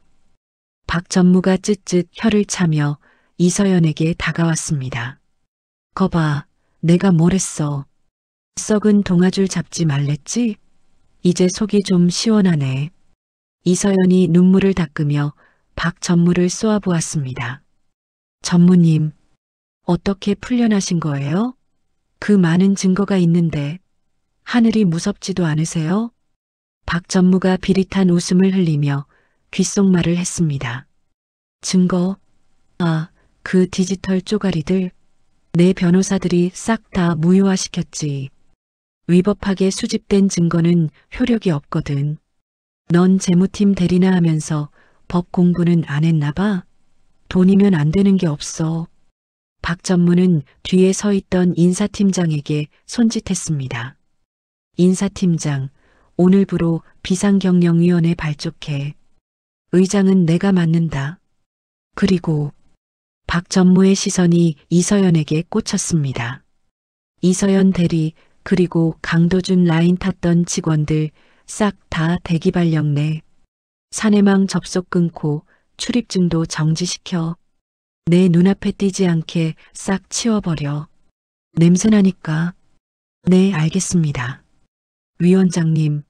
[SPEAKER 2] 박 전무가 쯧쯧 혀를 차며 이서연에게 다가왔습니다. 거봐, 내가 뭘 했어. 썩은 동아줄 잡지 말랬지? 이제 속이 좀 시원하네. 이서연이 눈물을 닦으며 박 전무를 쏘아보았습니다. 전무님, 어떻게 풀려나신 거예요? 그 많은 증거가 있는데 하늘이 무섭지도 않으세요? 박 전무가 비릿한 웃음을 흘리며 귓속말을 했습니다. 증거? 아, 그 디지털 쪼가리들. 내 변호사들이 싹 다 무효화시켰지. 위법하게 수집된 증거는 효력이 없거든. 넌 재무팀 대리나 하면서 법 공부는 안 했나 봐? 돈이면 안 되는 게 없어. 박 전무는 뒤에 서 있던 인사팀장에게 손짓했습니다. 인사팀장, 오늘부로 비상경영위원회 발족해. 의장은 내가 맡는다. 그리고 박 전무의 시선이 이서연에게 꽂혔습니다. 이서연 대리 그리고 강도준 라인 탔던 직원들 싹 다 대기발령 내. 사내망 접속 끊고 출입증도 정지시켜. 내 눈앞에 띄지 않게 싹 치워버려. 냄새나니까. 네, 알겠습니다. 위원장님,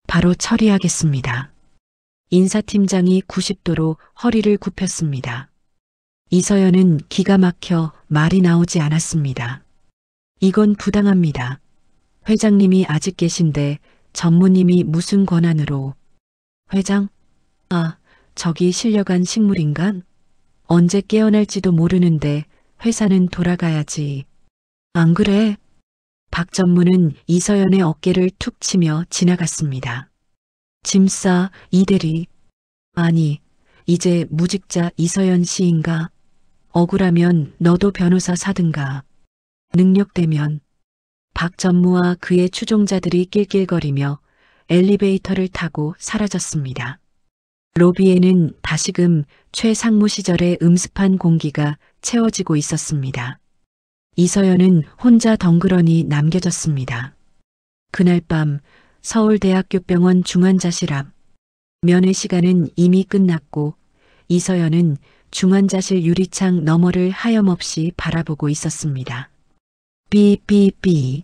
[SPEAKER 2] 바로 처리하겠습니다. 인사팀장이 90도로 허리를 굽혔습니다. 이서연은 기가 막혀 말이 나오지 않았습니다. 이건 부당합니다. 회장님이 아직 계신데 전무님이 무슨 권한으로. 회장? 아, 저기 실려간 식물인간? 언제 깨어날지도 모르는데 회사는 돌아가야지. 안 그래? 박 전무는 이서연의 어깨를 툭 치며 지나갔습니다. 짐싸 이대리. 아니, 이제 무직자 이서연 씨인가? 억울하면 너도 변호사 사든가. 능력되면. 박 전무와 그의 추종자들이 낄낄거리며 엘리베이터를 타고 사라졌습니다. 로비에는 다시금 최 상무 시절의 음습한 공기가 채워지고 있었습니다. 이서연은 혼자 덩그러니 남겨졌습니다. 그날 밤 서울대학교병원 중환자실 앞. 면회 시간은 이미 끝났고 이서연은 중환자실 유리창 너머를 하염없이 바라보고 있었습니다. 삐삐삐.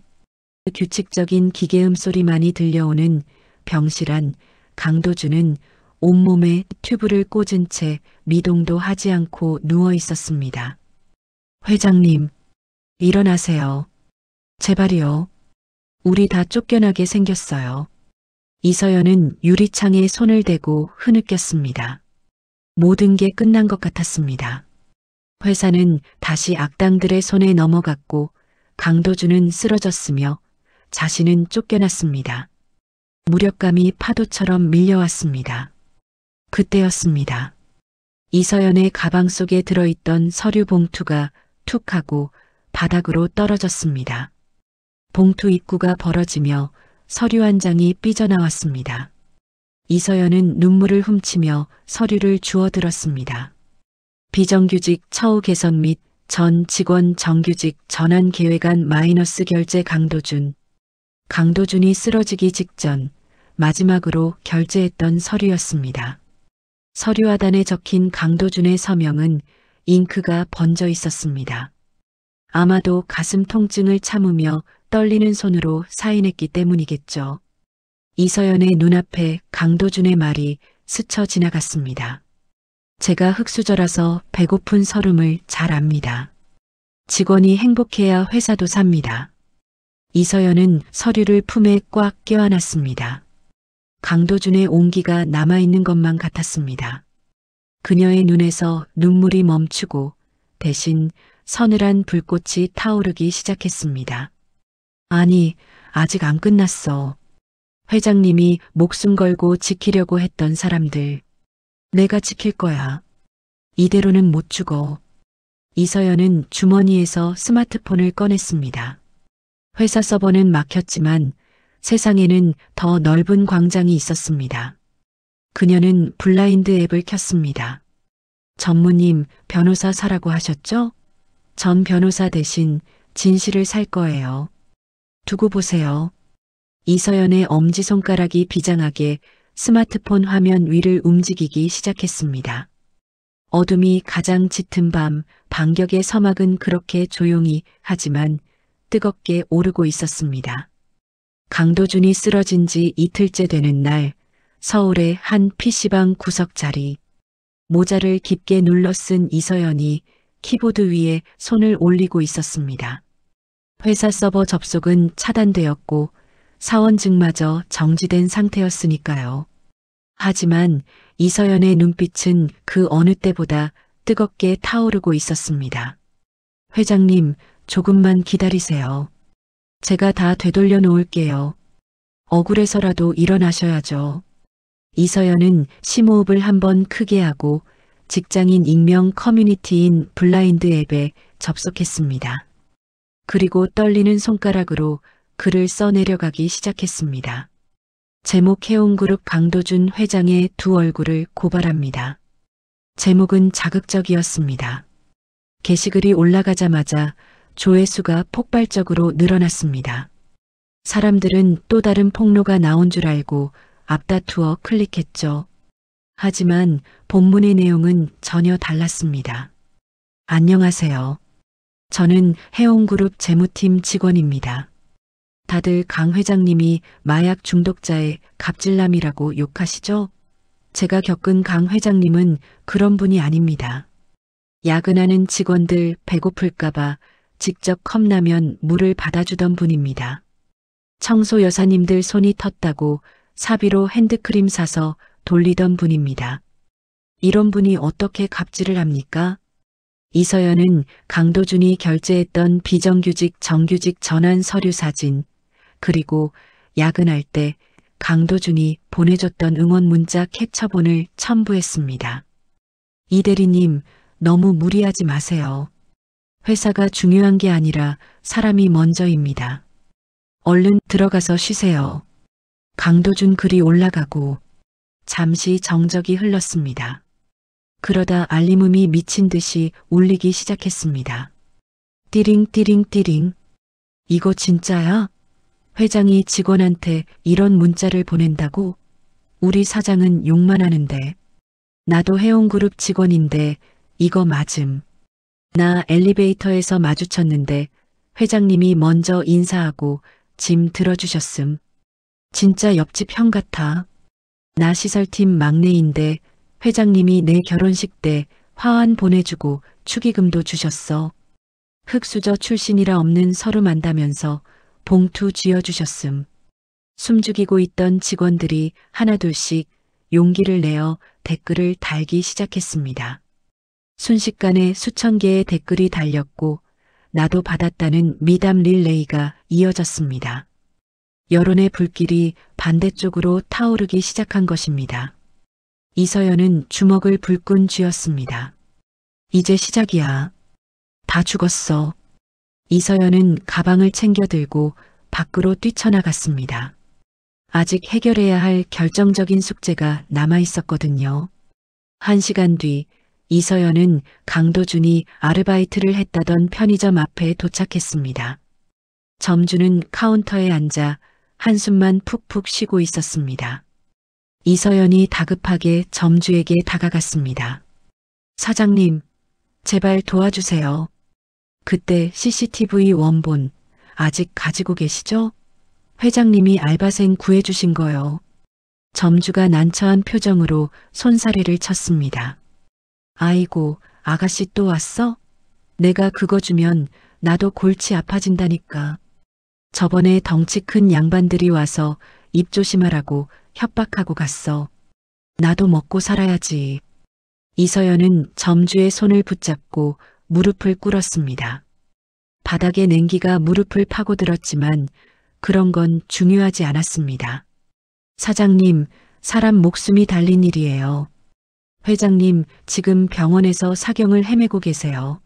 [SPEAKER 2] 규칙적인 기계음 소리만이 들려오는 병실안 강도준은 온몸에 튜브를 꽂은 채 미동도 하지 않고 누워 있었습니다. 회장님, 일어나세요. 제발이요. 우리 다 쫓겨나게 생겼어요. 이서연은 유리창에 손을 대고 흐느꼈습니다. 모든 게 끝난 것 같았습니다. 회사는 다시 악당들의 손에 넘어갔고 강도준은 쓰러졌으며 자신은 쫓겨났습니다. 무력감이 파도처럼 밀려왔습니다. 그때였습니다. 이서연의 가방 속에 들어있던 서류 봉투가 툭 하고 바닥으로 떨어졌습니다. 봉투 입구가 벌어지며 서류 한 장이 삐져나왔습니다. 이서연은 눈물을 훔치며 서류를 주워들었습니다. 비정규직 처우 개선 및 전 직원 정규직 전환 계획안 마이너스 결제 강도준. 강도준이 쓰러지기 직전 마지막으로 결제했던 서류였습니다. 서류 하단에 적힌 강도준의 서명은 잉크가 번져 있었습니다. 아마도 가슴 통증을 참으며 떨리는 손으로 사인했기 때문이겠죠. 이서연의 눈앞에 강도준의 말이 스쳐 지나갔습니다. 제가 흙수저라서 배고픈 서름을 잘 압니다. 직원이 행복해야 회사도 삽니다. 이서연은 서류를 품에 꽉 껴안았습니다. 강도준의 온기가 남아있는 것만 같았습니다. 그녀의 눈에서 눈물이 멈추고 대신 서늘한 불꽃이 타오르기 시작했습니다. 아니, 아직 안 끝났어. 회장님이 목숨 걸고 지키려고 했던 사람들. 내가 지킬 거야. 이대로는 못 죽어. 이서연은 주머니에서 스마트폰을 꺼냈습니다. 회사 서버는 막혔지만 세상에는 더 넓은 광장이 있었습니다. 그녀는 블라인드 앱을 켰습니다. 전무님, 변호사 사라고 하셨죠? 전 변호사 대신 진실을 살 거예요. 두고 보세요. 이서연의 엄지손가락이 비장하게 스마트폰 화면 위를 움직이기 시작했습니다. 어둠이 가장 짙은 밤, 반격의 서막은 그렇게 조용히 하지만 뜨겁게 오르고 있었습니다. 강도준이 쓰러진 지 이틀째 되는 날, 서울의 한 PC방 구석 자리. 모자를 깊게 눌러 쓴 이서연이 키보드 위에 손을 올리고 있었습니다. 회사 서버 접속은 차단되었고 사원증마저 정지된 상태였으니까요. 하지만 이서연의 눈빛은 그 어느 때보다 뜨겁게 타오르고 있었습니다. 회장님, 조금만 기다리세요. 제가 다 되돌려 놓을게요. 억울해서라도 일어나셔야죠. 이서연은 심호흡을 한번 크게 하고 직장인 익명 커뮤니티인 블라인드 앱에 접속했습니다. 그리고 떨리는 손가락으로 글을 써내려가기 시작했습니다. 제목 해운그룹 강도준 회장의 두 얼굴을 고발합니다. 제목은 자극적이었습니다. 게시글이 올라가자마자 조회수가 폭발적으로 늘어났습니다. 사람들은 또 다른 폭로가 나온 줄 알고 앞다투어 클릭했죠. 하지만 본문의 내용은 전혀 달랐습니다. 안녕하세요. 저는 해운그룹 재무팀 직원입니다. 다들 강 회장님이 마약 중독자의 갑질남이라고 욕하시죠? 제가 겪은 강 회장님은 그런 분이 아닙니다. 야근하는 직원들 배고플까봐 직접 컵라면 물을 받아주던 분입니다. 청소 여사님들 손이 텄다고 사비로 핸드크림 사서 돌리던 분입니다. 이런 분이 어떻게 갑질을 합니까? 이서연은 강도준이 결제했던 비정규직 정규직 전환 서류 사진, 그리고 야근할 때 강도준이 보내줬던 응원 문자 캡처본을 첨부했습니다. 이 대리님, 너무 무리하지 마세요. 회사가 중요한 게 아니라 사람이 먼저입니다. 얼른 들어가서 쉬세요. 강도준 글이 올라가고 잠시 정적이 흘렀습니다. 그러다 알림음이 미친 듯이 울리기 시작했습니다. 띠링띠링띠링. 이거 진짜야? 회장이 직원한테 이런 문자를 보낸다고? 우리 사장은 욕만 하는데. 나도 해운그룹 직원인데 이거 맞음. 나 엘리베이터에서 마주쳤는데 회장님이 먼저 인사하고 짐 들어주셨음. 진짜 옆집 형 같아. 나 시설팀 막내인데 회장님이 내 결혼식 때 화환 보내주고 축의금도 주셨어. 흑수저 출신이라 없는 서름한다면서 봉투 쥐어주셨음. 숨죽이고 있던 직원들이 하나둘씩 용기를 내어 댓글을 달기 시작했습니다. 순식간에 수천 개의 댓글이 달렸고 나도 받았다는 미담 릴레이가 이어졌습니다. 여론의 불길이 반대쪽으로 타오르기 시작한 것입니다. 이서연은 주먹을 불끈 쥐었습니다. 이제 시작이야. 다 죽었어. 이서연은 가방을 챙겨 들고 밖으로 뛰쳐나갔습니다. 아직 해결해야 할 결정적인 숙제가 남아 있었거든요. 1시간 뒤 이서연은 강도준이 아르바이트를 했다던 편의점 앞에 도착했습니다. 점주는 카운터에 앉아 한숨만 푹푹 쉬고 있었습니다. 이서연이 다급하게 점주에게 다가갔습니다. 사장님, 제발 도와주세요. 그때 CCTV 원본 아직 가지고 계시죠? 회장님이 알바생 구해주신 거요. 점주가 난처한 표정으로 손사래를 쳤습니다. 아이고, 아가씨 또 왔어? 내가 그거 주면 나도 골치 아파진다니까. 저번에 덩치 큰 양반들이 와서 입 조심하라고 협박하고 갔어. 나도 먹고 살아야지. 이서연은 점주의 손을 붙잡고 무릎을 꿇었습니다. 바닥에 냉기가 무릎을 파고들었지만 그런 건 중요하지 않았습니다. 사장님, 사람 목숨이 달린 일이에요. 회장님, 지금 병원에서 사경을 헤매고 계세요.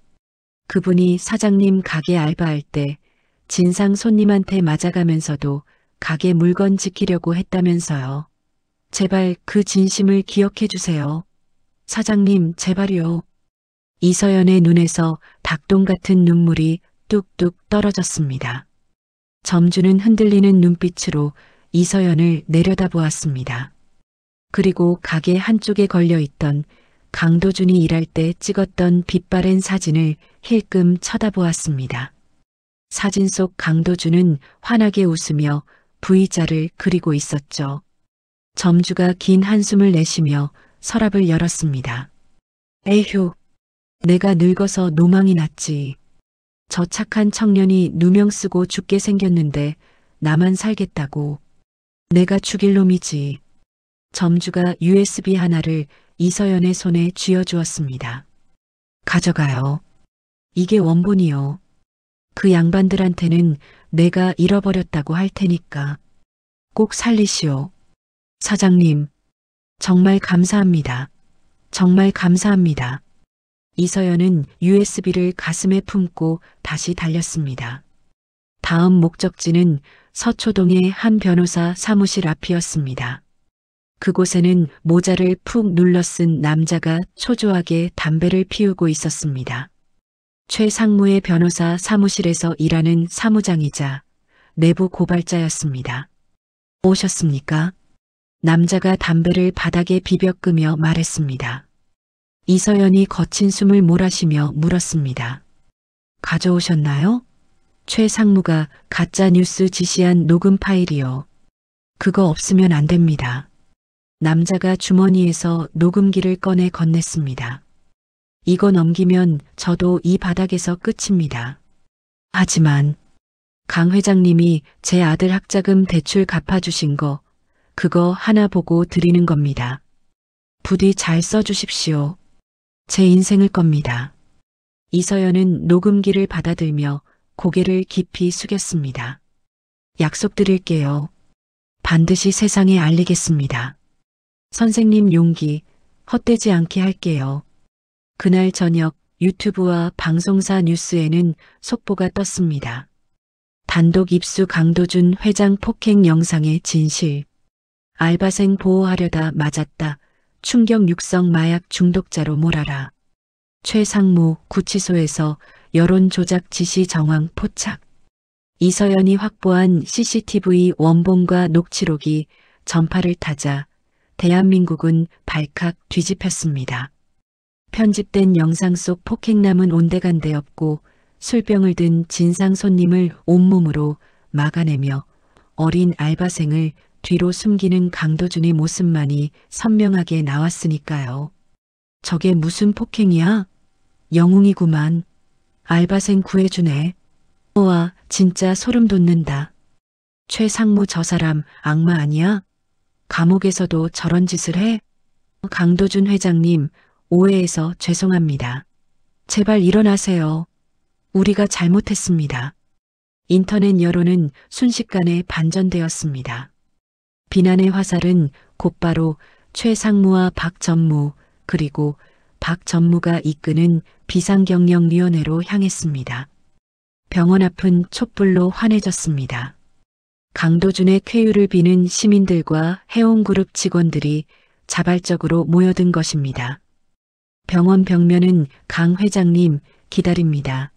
[SPEAKER 2] 그분이 사장님 가게 알바할 때 진상 손님한테 맞아가면서도 가게 물건 지키려고 했다면서요. 제발 그 진심을 기억해 주세요. 사장님, 제발요. 이서연의 눈에서 닭똥 같은 눈물이 뚝뚝 떨어졌습니다. 점주는 흔들리는 눈빛으로 이서연을 내려다보았습니다. 그리고 가게 한쪽에 걸려있던 강도준이 일할 때 찍었던 빛바랜 사진을 힐끔 쳐다보았습니다. 사진 속 강도준은 환하게 웃으며 V자를 그리고 있었죠. 점주가 긴 한숨을 내쉬며 서랍을 열었습니다. 에휴, 내가 늙어서 노망이 났지. 저 착한 청년이 누명 쓰고 죽게 생겼는데 나만 살겠다고. 내가 죽일 놈이지. 점주가 USB 하나를 이서연의 손에 쥐어주었습니다. 가져가요. 이게 원본이요. 그 양반들한테는 내가 잃어버렸다고 할 테니까 꼭 살리시오. 사장님, 정말 감사합니다. 정말 감사합니다. 이서연은 USB를 가슴에 품고 다시 달렸습니다. 다음 목적지는 서초동의 한 변호사 사무실 앞이었습니다. 그곳에는 모자를 푹 눌러 쓴 남자가 초조하게 담배를 피우고 있었습니다. 최상무의 변호사 사무실에서 일하는 사무장이자 내부 고발자였습니다. 오셨습니까? 남자가 담배를 바닥에 비벼 끄며 말했습니다. 이서연이 거친 숨을 몰아쉬며 물었습니다. 가져오셨나요? 최상무가 가짜 뉴스 지시한 녹음 파일이요. 그거 없으면 안 됩니다. 남자가 주머니에서 녹음기를 꺼내 건넸습니다. 이거 넘기면 저도 이 바닥에서 끝입니다. 하지만 강 회장님이 제 아들 학자금 대출 갚아주신 거 그거 하나 보고 드리는 겁니다. 부디 잘 써주십시오. 제 인생을 겁니다. 이서연은 녹음기를 받아들며 고개를 깊이 숙였습니다. 약속드릴게요. 반드시 세상에 알리겠습니다. 선생님 용기 헛되지 않게 할게요. 그날 저녁 유튜브와 방송사 뉴스에는 속보가 떴습니다. 단독 입수 강도준 회장 폭행 영상의 진실. 알바생 보호하려다 맞았다. 충격 육성 마약 중독자로 몰아라. 최상무 구치소에서 여론 조작 지시 정황 포착. 이서연이 확보한 CCTV 원본과 녹취록이 전파를 타자 대한민국은 발칵 뒤집혔습니다. 편집된 영상 속 폭행남은 온데간데 없고 술병을 든 진상 손님을 온몸으로 막아내며 어린 알바생을 뒤로 숨기는 강도준의 모습만이 선명하게 나왔으니까요. 저게 무슨 폭행이야? 영웅이구만. 알바생 구해주네. 우와, 진짜 소름 돋는다. 최상무 저 사람 악마 아니야? 감옥에서도 저런 짓을 해? 강도준 회장님, 오해해서 죄송합니다. 제발 일어나세요. 우리가 잘못했습니다. 인터넷 여론은 순식간에 반전되었습니다. 비난의 화살은 곧바로 최상무와 박전무 그리고 박전무가 이끄는 비상경영위원회로 향했습니다. 병원 앞은 촛불로 환해졌습니다. 강도준의 쾌유를 비는 시민들과 해운그룹 직원들이 자발적으로 모여든 것입니다. 병원 벽면은 강 회장님 기다립니다.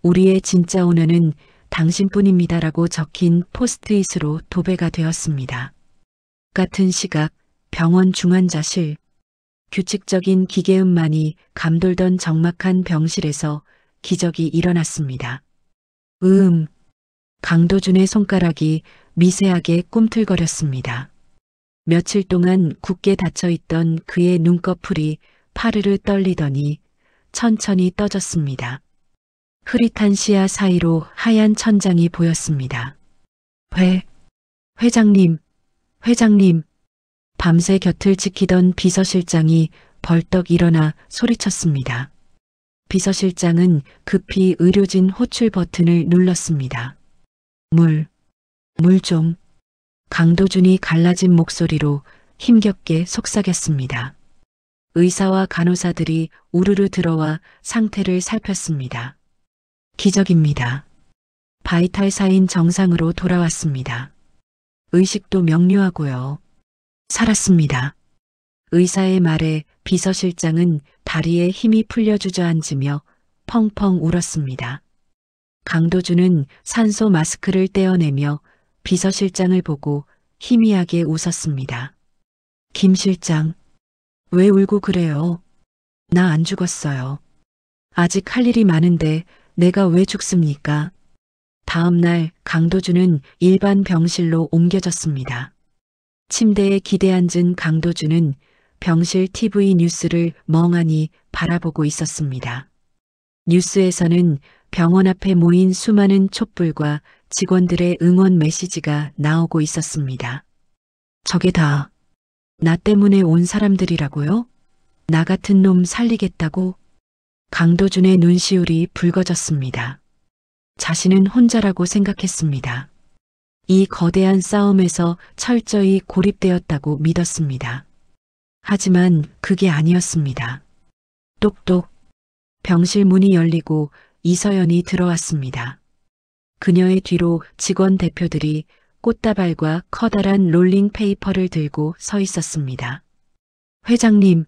[SPEAKER 2] 우리의 진짜 오늘은 당신뿐입니다라고 적힌 포스트잇으로 도배가 되었습니다. 같은 시각 병원 중환자실. 규칙적인 기계음만이 감돌던 적막한 병실에서 기적이 일어났습니다. 강도준의 손가락이 미세하게 꿈틀거렸습니다. 며칠 동안 굳게 닫혀있던 그의 눈꺼풀이 파르르 떨리더니 천천히 떠졌습니다. 흐릿한 시야 사이로 하얀 천장이 보였습니다. 회장님, 회장님. 밤새 곁을 지키던 비서실장이 벌떡 일어나 소리쳤습니다. 비서실장은 급히 의료진 호출 버튼을 눌렀습니다. 물 좀. 강도준이 갈라진 목소리로 힘겹게 속삭였습니다. 의사와 간호사들이 우르르 들어와 상태를 살폈습니다. 기적입니다. 바이탈 사인 정상으로 돌아왔습니다. 의식도 명료하고요. 살았습니다. 의사의 말에 비서실장은 다리에 힘이 풀려 주저앉으며 펑펑 울었습니다. 강도준은 산소 마스크를 떼어내며 비서실장을 보고 희미하게 웃었습니다. 김 실장, 왜 울고 그래요? 나 안 죽었어요. 아직 할 일이 많은데 내가 왜 죽습니까? 다음 날 강도준은 일반 병실로 옮겨졌습니다. 침대에 기대앉은 강도준은 병실 TV 뉴스를 멍하니 바라보고 있었습니다. 뉴스에서는 병원 앞에 모인 수많은 촛불과 직원들의 응원 메시지가 나오고 있었습니다. 저게 다 나 때문에 온 사람들이라고요? 나 같은 놈 살리겠다고? 강도준의 눈시울이 붉어졌습니다. 자신은 혼자라고 생각했습니다. 이 거대한 싸움에서 철저히 고립되었다고 믿었습니다. 하지만 그게 아니었습니다. 똑똑. 병실 문이 열리고 이서연이 들어왔습니다. 그녀의 뒤로 직원 대표들이 꽃다발과 커다란 롤링 페이퍼를 들고 서 있었습니다. 회장님,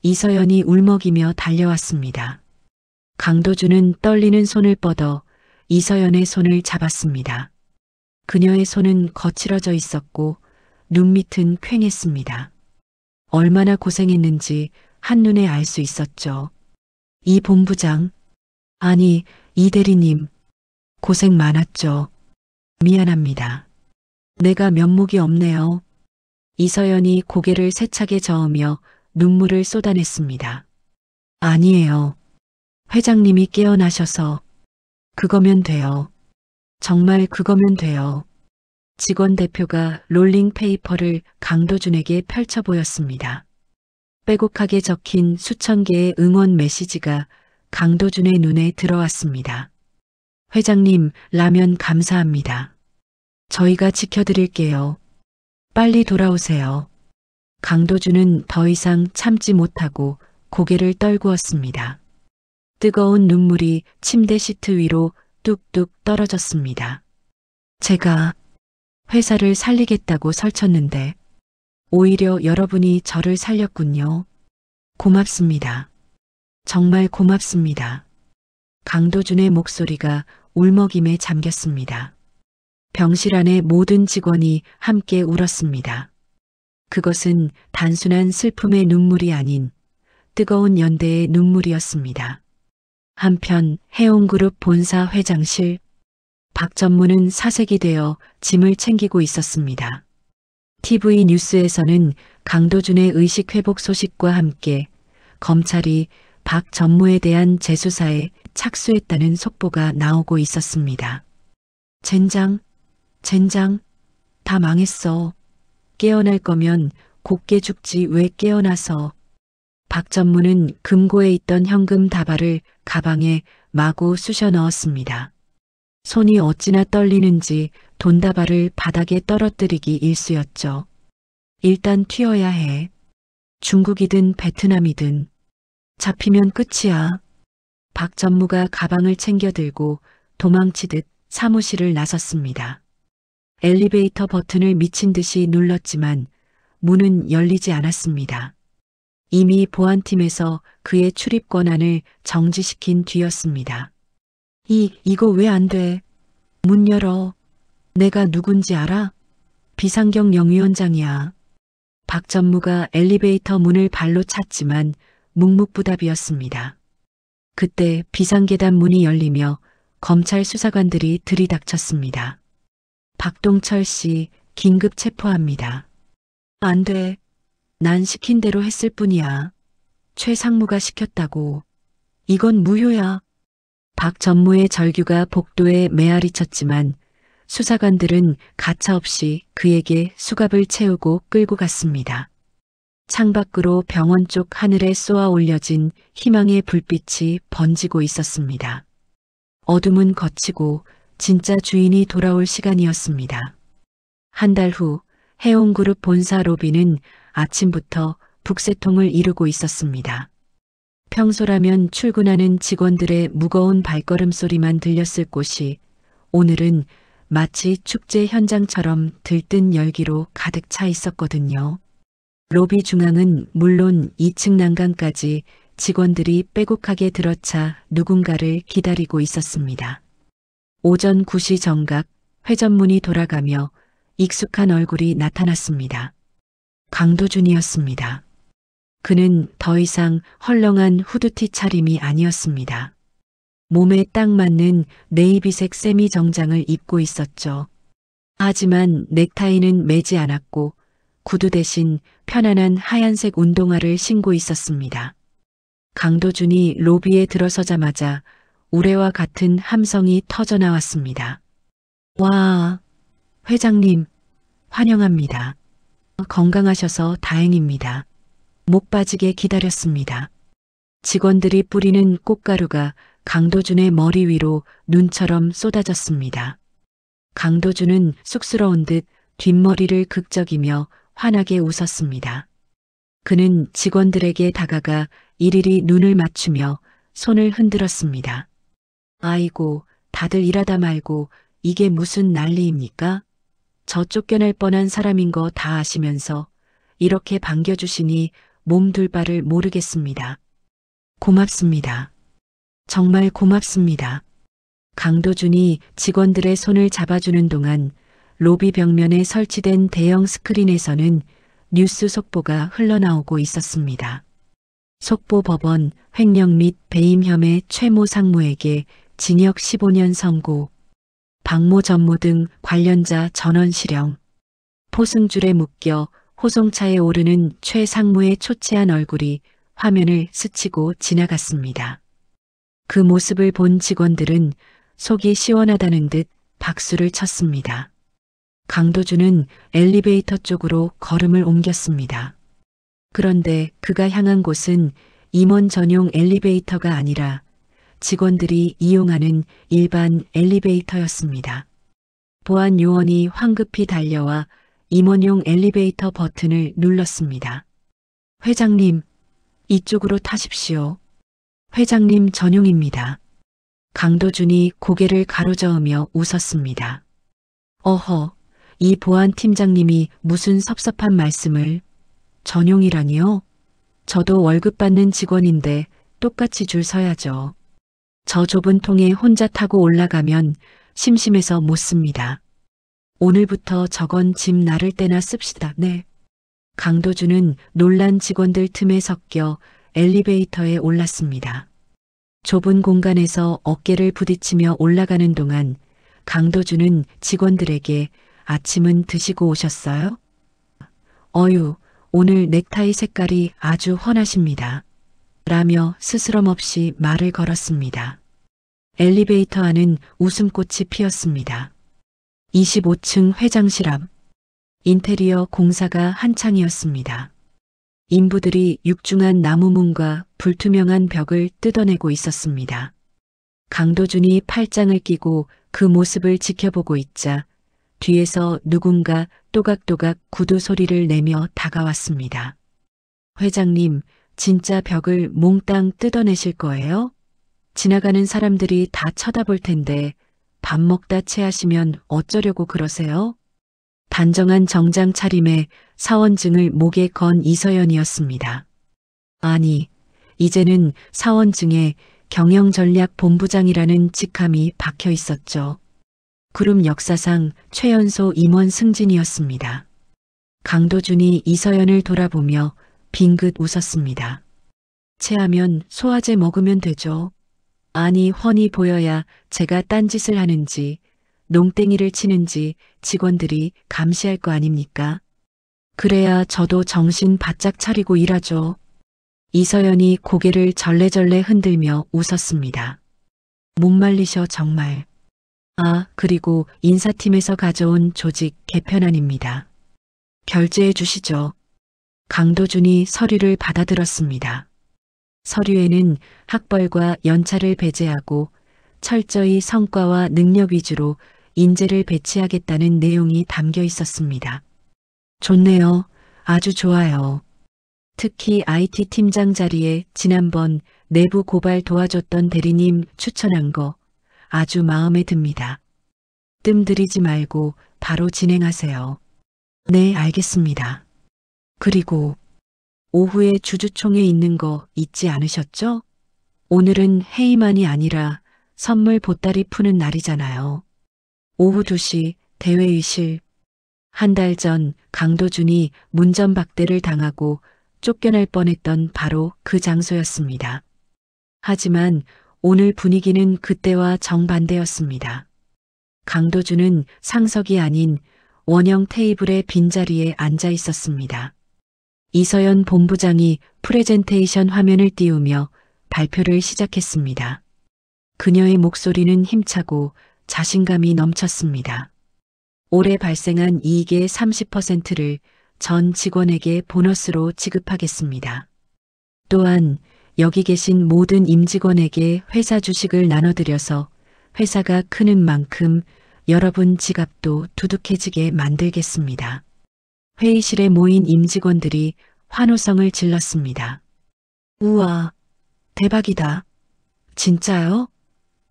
[SPEAKER 2] 이서연이 울먹이며 달려왔습니다. 강도준은 떨리는 손을 뻗어 이서연의 손을 잡았습니다. 그녀의 손은 거칠어져 있었고 눈밑은 퀭했습니다. 얼마나 고생했는지 한눈에 알 수 있었죠. 이 본부장, 아니 이 대리님, 고생 많았죠. 미안합니다. 내가 면목이 없네요. 이서연이 고개를 세차게 저으며 눈물을 쏟아냈습니다. 아니에요. 회장님이 깨어나셔서. 그거면 돼요. 정말 그거면 돼요. 직원 대표가 롤링 페이퍼를 강도준에게 펼쳐 보였습니다. 빼곡하게 적힌 수천 개의 응원 메시지가 강도준의 눈에 들어왔습니다. 회장님, 라면 감사합니다. 저희가 지켜드릴게요. 빨리 돌아오세요. 강도준은 더 이상 참지 못하고 고개를 떨구었습니다. 뜨거운 눈물이 침대 시트 위로 뚝뚝 떨어졌습니다. 제가 회사를 살리겠다고 설쳤는데 오히려 여러분이 저를 살렸군요. 고맙습니다. 정말 고맙습니다. 강도준의 목소리가 울먹임에 잠겼습니다. 병실 안의 모든 직원이 함께 울었습니다. 그것은 단순한 슬픔의 눈물이 아닌 뜨거운 연대의 눈물이었습니다. 한편 해운그룹 본사 회장실, 박전무는 사색이 되어 짐을 챙기고 있었습니다. TV 뉴스에서는 강도준의 의식 회복 소식과 함께 검찰이 박 전무에 대한 재수사에 착수했다는 속보가 나오고 있었습니다. 젠장, 다 망했어. 깨어날 거면 곱게 죽지 왜 깨어나서. 박 전무는 금고에 있던 현금 다발을 가방에 마구 쑤셔 넣었습니다. 손이 어찌나 떨리는지 돈다발을 바닥에 떨어뜨리기 일쑤였죠. 일단 튀어야 해. 중국이든 베트남이든. 잡히면 끝이야. 박 전무가 가방을 챙겨 들고 도망치듯 사무실을 나섰습니다. 엘리베이터 버튼을 미친 듯이 눌렀지만 문은 열리지 않았습니다. 이미 보안팀에서 그의 출입 권한을 정지시킨 뒤였습니다. 이거 왜 안 돼? 문 열어. 내가 누군지 알아? 비상경 영위원장이야. 박 전무가 엘리베이터 문을 발로 찼지만 묵묵부답이었습니다. 그때 비상계단 문이 열리며 검찰 수사관들이 들이닥쳤습니다. 박동철 씨 긴급 체포합니다. 안 돼. 난 시킨 대로 했을 뿐이야. 최 상무가 시켰다고. 이건 무효야. 박 전무의 절규가 복도에 메아리 쳤지만 수사관들은 가차없이 그에게 수갑을 채우고 끌고 갔습니다. 창밖으로 병원 쪽 하늘에 쏘아 올려진 희망의 불빛이 번지고 있었습니다. 어둠은 걷히고 진짜 주인이 돌아올 시간이었습니다. 한 달 후 해운그룹 본사 로비는 아침부터 북새통을 이루고 있었습니다. 평소라면 출근하는 직원들의 무거운 발걸음 소리만 들렸을 곳이 오늘은 마치 축제 현장처럼 들뜬 열기로 가득 차 있었거든요. 로비 중앙은 물론 2층 난간까지 직원들이 빼곡하게 들어차 누군가를 기다리고 있었습니다. 오전 9시 정각 회전문이 돌아가며 익숙한 얼굴이 나타났습니다. 강도준이었습니다. 그는 더 이상 헐렁한 후드티 차림이 아니었습니다. 몸에 딱 맞는 네이비색 세미 정장을 입고 있었죠. 하지만 넥타이는 매지 않았고 구두 대신 편안한 하얀색 운동화를 신고 있었습니다. 강도준이 로비에 들어서자마자 우레와 같은 함성이 터져 나왔습니다. 와, 회장님, 환영합니다. 건강하셔서 다행입니다. 목 빠지게 기다렸습니다. 직원들이 뿌리는 꽃가루가 강도준의 머리 위로 눈처럼 쏟아졌습니다. 강도준은 쑥스러운 듯 뒷머리를 극적이며 환하게 웃었습니다. 그는 직원들에게 다가가 이리리 눈을 맞추며 손을 흔들었습니다. 아이고, 다들 일하다 말고 이게 무슨 난리입니까? 저 쫓겨날 뻔한 사람인 거 다 아시면서 이렇게 반겨주시니 몸둘 바를 모르겠습니다. 고맙습니다. 정말 고맙습니다. 강도준이 직원들의 손을 잡아주는 동안 로비 벽면에 설치된 대형 스크린에서는 뉴스 속보가 흘러나오고 있었습니다. 속보 법원 횡령 및 배임 혐의 최모 상무에게 징역 15년 선고, 박모 전무 등 관련자 전원 실형, 포승줄에 묶여 호송차에 오르는 최 상무의 초췌한 얼굴이 화면을 스치고 지나갔습니다. 그 모습을 본 직원들은 속이 시원하다는 듯 박수를 쳤습니다. 강도준은 엘리베이터 쪽으로 걸음을 옮겼습니다. 그런데 그가 향한 곳은 임원 전용 엘리베이터가 아니라 직원들이 이용하는 일반 엘리베이터였습니다. 보안 요원이 황급히 달려와 임원용 엘리베이터 버튼을 눌렀습니다. 회장님, 이쪽으로 타십시오. 회장님 전용입니다. 강도준이 고개를 가로저으며 웃었습니다. 어허, 이 보안 팀장님이 무슨 섭섭한 말씀을. 전용이라니요? 저도 월급 받는 직원인데 똑같이 줄 서야죠. 저 좁은 통에 혼자 타고 올라가면 심심해서 못 씁니다. 오늘부터 저건 짐 나를 때나 씁시다. 네. 강도준은 놀란 직원들 틈에 섞여 엘리베이터에 올랐습니다. 좁은 공간에서 어깨를 부딪히며 올라가는 동안 강도준은 직원들에게 아침은 드시고 오셨어요? 어유, 오늘 넥타이 색깔이 아주 훤하십니다. 라며 스스럼 없이 말을 걸었습니다. 엘리베이터 안은 웃음꽃이 피었습니다. 25층 회장실 앞. 인테리어 공사가 한창이었습니다. 인부들이 육중한 나무문과 불투명한 벽을 뜯어내고 있었습니다. 강도준이 팔짱을 끼고 그 모습을 지켜보고 있자 뒤에서 누군가 또각또각 구두 소리를 내며 다가왔습니다. 회장님, 진짜 벽을 몽땅 뜯어내실 거예요? 지나가는 사람들이 다 쳐다볼 텐데 밥 먹다 체하시면 어쩌려고 그러세요? 단정한 정장 차림에 사원증을 목에 건 이서연이었습니다. 아니, 이제는 사원증에 경영전략본부장이라는 직함이 박혀 있었죠. 그룹 역사상 최연소 임원 승진이었습니다. 강도준이 이서연을 돌아보며 빙긋 웃었습니다. 체하면 소화제 먹으면 되죠. 아니, 훤히 보여야 제가 딴짓을 하는지 농땡이를 치는지 직원들이 감시할 거 아닙니까? 그래야 저도 정신 바짝 차리고 일하죠. 이서연이 고개를 절레절레 흔들며 웃었습니다. 못 말리셔 정말. 아, 그리고 인사팀에서 가져온 조직 개편안입니다. 결제해 주시죠. 강도준이 서류를 받아들었습니다. 서류에는 학벌과 연차를 배제하고 철저히 성과와 능력 위주로 인재를 배치하겠다는 내용이 담겨 있었습니다. 좋네요. 아주 좋아요. 특히 IT 팀장 자리에 지난번 내부 고발 도와줬던 대리님 추천한 거 아주 마음에 듭니다. 뜸 들이지 말고 바로 진행하세요. 네, 알겠습니다. 그리고 오후에 주주총회 있는 거 잊지 않으셨죠? 오늘은 회의만이 아니라 선물 보따리 푸는 날이잖아요. 오후 2시 대회의실. 한 달 전 강도준이 문전박대를 당하고 쫓겨날 뻔했던 바로 그 장소였습니다. 하지만 오늘 분위기는 그때와 정반대였습니다. 강도준은 상석이 아닌 원형 테이블의 빈자리에 앉아 있었습니다. 이서연 본부장이 프레젠테이션 화면을 띄우며 발표를 시작했습니다. 그녀의 목소리는 힘차고 자신감이 넘쳤습니다. 올해 발생한 이익의 30%를 전 직원에게 보너스로 지급하겠습니다. 또한 여기 계신 모든 임직원에게 회사 주식을 나눠드려서 회사가 크는 만큼 여러분 지갑도 두둑해지게 만들겠습니다. 회의실에 모인 임직원들이 환호성을 질렀습니다. 우와, 대박이다. 진짜요?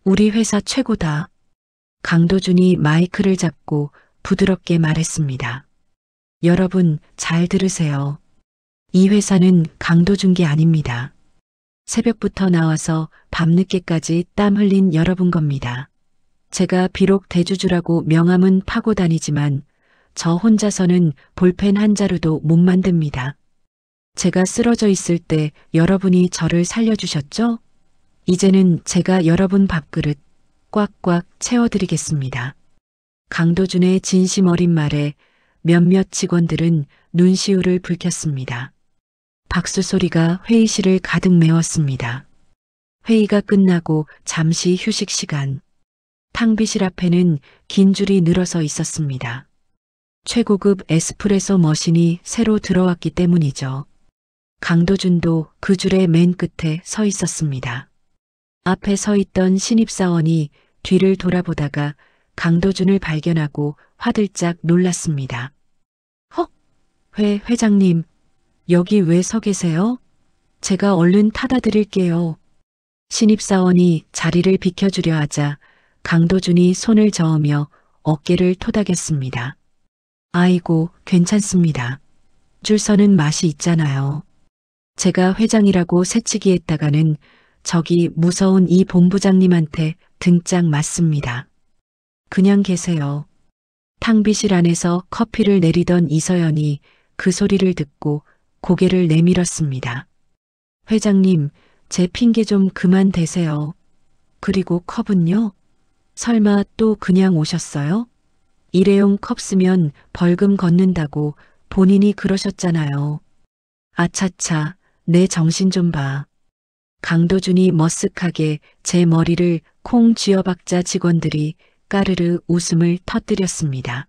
[SPEAKER 2] 우리 회사 최고다. 강도준이 마이크를 잡고 부드럽게 말했습니다. 여러분 잘 들으세요. 이 회사는 강도준 게 아닙니다. 새벽부터 나와서 밤늦게까지 땀 흘린 여러분 겁니다. 제가 비록 대주주라고 명함은 파고 다니지만 저 혼자서는 볼펜 한 자루도 못 만듭니다. 제가 쓰러져 있을 때 여러분이 저를 살려주셨죠? 이제는 제가 여러분 밥그릇 꽉꽉 채워드리겠습니다. 강도준의 진심 어린 말에 몇몇 직원들은 눈시울을 붉혔습니다. 박수 소리가 회의실을 가득 메웠습니다. 회의가 끝나고 잠시 휴식 시간. 탕비실 앞에는 긴 줄이 늘어서 있었습니다. 최고급 에스프레소 머신이 새로 들어왔기 때문이죠. 강도준도 그 줄의 맨 끝에 서 있었습니다. 앞에 서 있던 신입사원이 뒤를 돌아보다가 강도준을 발견하고 화들짝 놀랐습니다. 헉! 회장님, 여기 왜 서 계세요? 제가 얼른 타다 드릴게요. 신입사원이 자리를 비켜주려 하자 강도준이 손을 저으며 어깨를 토닥였습니다. 아이고, 괜찮습니다. 줄 서는 맛이 있잖아요. 제가 회장이라고 새치기 했다가는 저기 무서운 이 본부장님한테 등짝 맞습니다. 그냥 계세요. 탕비실 안에서 커피를 내리던 이서연이 그 소리를 듣고 고개를 내밀었습니다. 회장님, 제 핑계 좀 그만 대세요. 그리고 컵은요? 설마 또 그냥 오셨어요? 일회용 컵 쓰면 벌금 걷는다고 본인이 그러셨잖아요. 아차차, 내 정신 좀 봐. 강도준이 머쓱하게 제 머리를 콩 쥐어박자 직원들이 까르르 웃음을 터뜨렸습니다.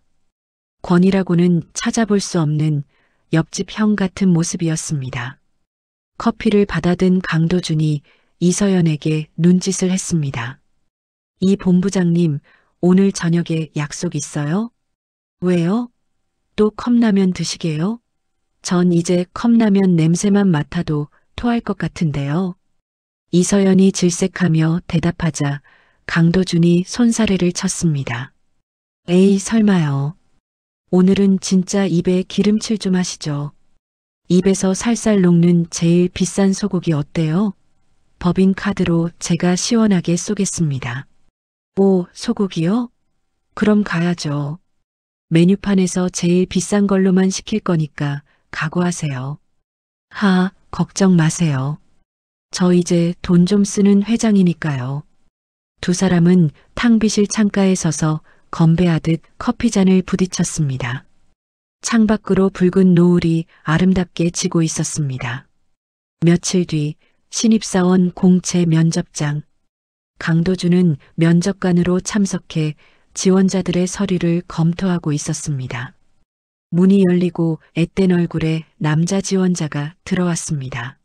[SPEAKER 2] 권이라고는 찾아볼 수 없는 옆집 형 같은 모습이었습니다. 커피를 받아든 강도준이 이서연에게 눈짓을 했습니다. 이 본부장님, 오늘 저녁에 약속 있어요? 왜요? 또 컵라면 드시게요? 전 이제 컵라면 냄새만 맡아도 토할 것 같은데요. 이서연이 질색하며 대답하자 강도준이 손사래를 쳤습니다. 에이, 설마요. 오늘은 진짜 입에 기름칠 좀 하시죠. 입에서 살살 녹는 제일 비싼 소고기 어때요? 법인카드로 제가 시원하게 쏘겠습니다. 오, 소고기요? 그럼 가야죠. 메뉴판에서 제일 비싼 걸로만 시킬 거니까 각오하세요. 하, 걱정 마세요. 저 이제 돈 좀 쓰는 회장이니까요. 두 사람은 탕비실 창가에 서서 건배하듯 커피잔을 부딪혔습니다. 창밖으로 붉은 노을이 아름답게 지고 있었습니다. 며칠 뒤 신입사원 공채 면접장. 강도준은 면접관으로 참석해 지원자들의 서류를 검토하고 있었습니다. 문이 열리고 앳된 얼굴의 남자 지원자가 들어왔습니다.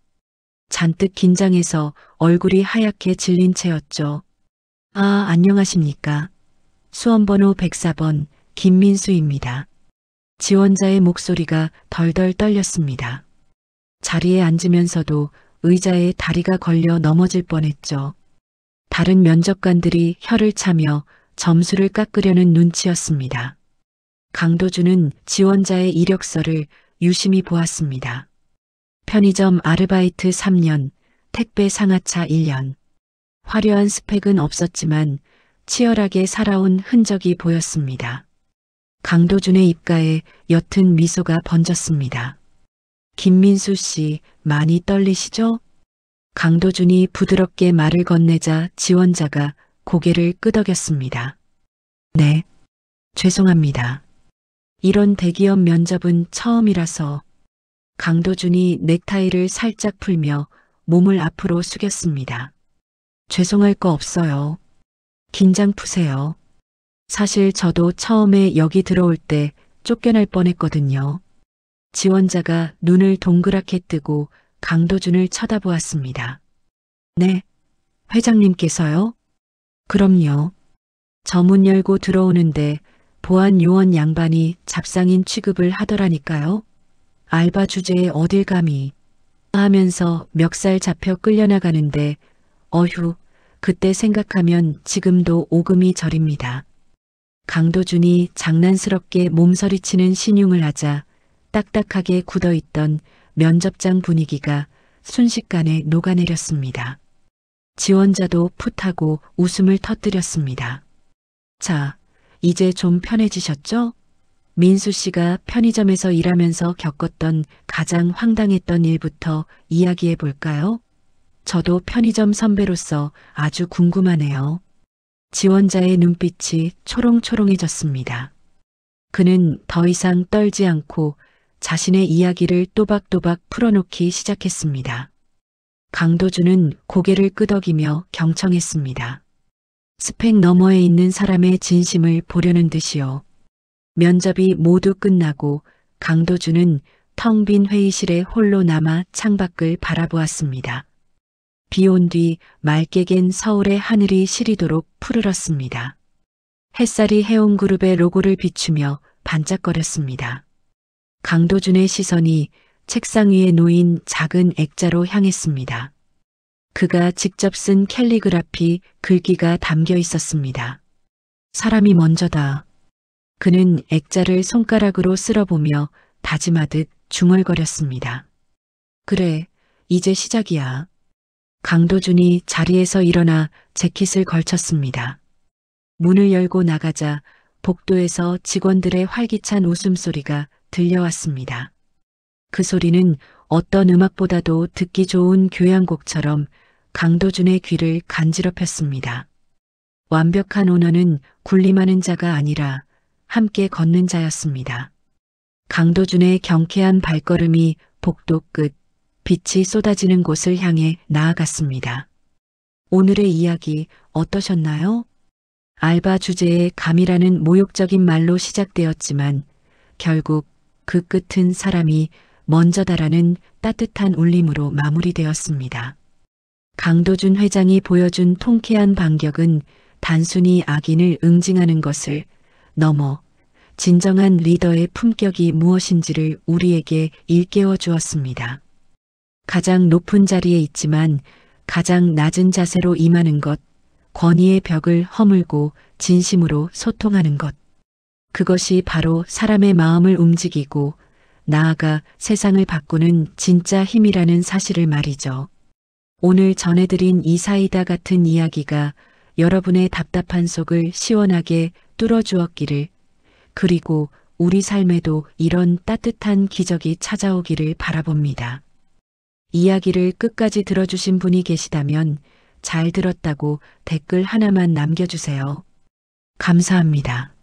[SPEAKER 2] 잔뜩 긴장해서 얼굴이 하얗게 질린 채였죠. 아, 안녕하십니까. 수험번호 104번 김민수입니다. 지원자의 목소리가 덜덜 떨렸습니다. 자리에 앉으면서도 의자에 다리가 걸려 넘어질 뻔했죠. 다른 면접관들이 혀를 차며 점수를 깎으려는 눈치였습니다. 강도준은 지원자의 이력서를 유심히 보았습니다. 편의점 아르바이트 3년, 택배 상하차 1년. 화려한 스펙은 없었지만 치열하게 살아온 흔적이 보였습니다. 강도준의 입가에 옅은 미소가 번졌습니다. 김민수 씨, 많이 떨리시죠? 강도준이 부드럽게 말을 건네자 지원자가 고개를 끄덕였습니다. 네, 죄송합니다. 이런 대기업 면접은 처음이라서. 강도준이 넥타이를 살짝 풀며 몸을 앞으로 숙였습니다. 죄송할 거 없어요. 긴장 푸세요. 사실 저도 처음에 여기 들어올 때 쫓겨날 뻔했거든요. 지원자가 눈을 동그랗게 뜨고 강도준을 쳐다보았습니다. 네, 회장님께서요? 그럼요. 저 문 열고 들어오는데 보안 요원 양반이 잡상인 취급을 하더라니까요. 알바 주제에 어딜 감히 하면서 멱살 잡혀 끌려나가는데 어휴, 그때 생각하면 지금도 오금이 저립니다. 강도준이 장난스럽게 몸서리치는 신용을 하자 딱딱하게 굳어있던 면접장 분위기가 순식간에 녹아내렸습니다. 지원자도 풋하고 웃음을 터뜨렸습니다. 자, 이제 좀 편해지셨죠? 민수 씨가 편의점에서 일하면서 겪었던 가장 황당했던 일부터 이야기해 볼까요? 저도 편의점 선배로서 아주 궁금하네요. 지원자의 눈빛이 초롱초롱해졌습니다. 그는 더 이상 떨지 않고 자신의 이야기를 또박또박 풀어놓기 시작했습니다. 강도준은 고개를 끄덕이며 경청했습니다. 스펙 너머에 있는 사람의 진심을 보려는 듯이요. 면접이 모두 끝나고 강도준은 텅 빈 회의실에 홀로 남아 창밖을 바라보았습니다. 비 온 뒤 맑게 갠 서울의 하늘이 시리도록 푸르렀습니다. 햇살이 해운그룹의 로고를 비추며 반짝거렸습니다. 강도준의 시선이 책상 위에 놓인 작은 액자로 향했습니다. 그가 직접 쓴 캘리그라피 글귀가 담겨 있었습니다. 사람이 먼저다. 그는 액자를 손가락으로 쓸어보며 다짐하듯 중얼거렸습니다. 그래, 이제 시작이야. 강도준이 자리에서 일어나 재킷을 걸쳤습니다. 문을 열고 나가자 복도에서 직원들의 활기찬 웃음소리가 들려왔습니다. 그 소리는 어떤 음악보다도 듣기 좋은 교향곡처럼 강도준의 귀를 간지럽혔습니다. 완벽한 오너는 군림하는 자가 아니라 함께 걷는 자였습니다. 강도준의 경쾌한 발걸음이 복도 끝 빛이 쏟아지는 곳을 향해 나아갔습니다. 오늘의 이야기 어떠셨나요? 알바 주제에 감이라는 모욕적인 말로 시작되었지만 결국 그 끝은 사람이 먼저다라는 따뜻한 울림으로 마무리되었습니다. 강도준 회장이 보여준 통쾌한 반격은 단순히 악인을 응징하는 것을 넘어 진정한 리더의 품격이 무엇인지를 우리에게 일깨워 주었습니다. 가장 높은 자리에 있지만 가장 낮은 자세로 임하는 것, 권위의 벽을 허물고 진심으로 소통하는 것. 그것이 바로 사람의 마음을 움직이고 나아가 세상을 바꾸는 진짜 힘이라는 사실을 말이죠. 오늘 전해드린 이 사이다 같은 이야기가 여러분의 답답한 속을 시원하게 뚫어주었기를, 그리고 우리 삶에도 이런 따뜻한 기적이 찾아오기를 바라봅니다. 이야기를 끝까지 들어주신 분이 계시다면 잘 들었다고 댓글 하나만 남겨주세요. 감사합니다.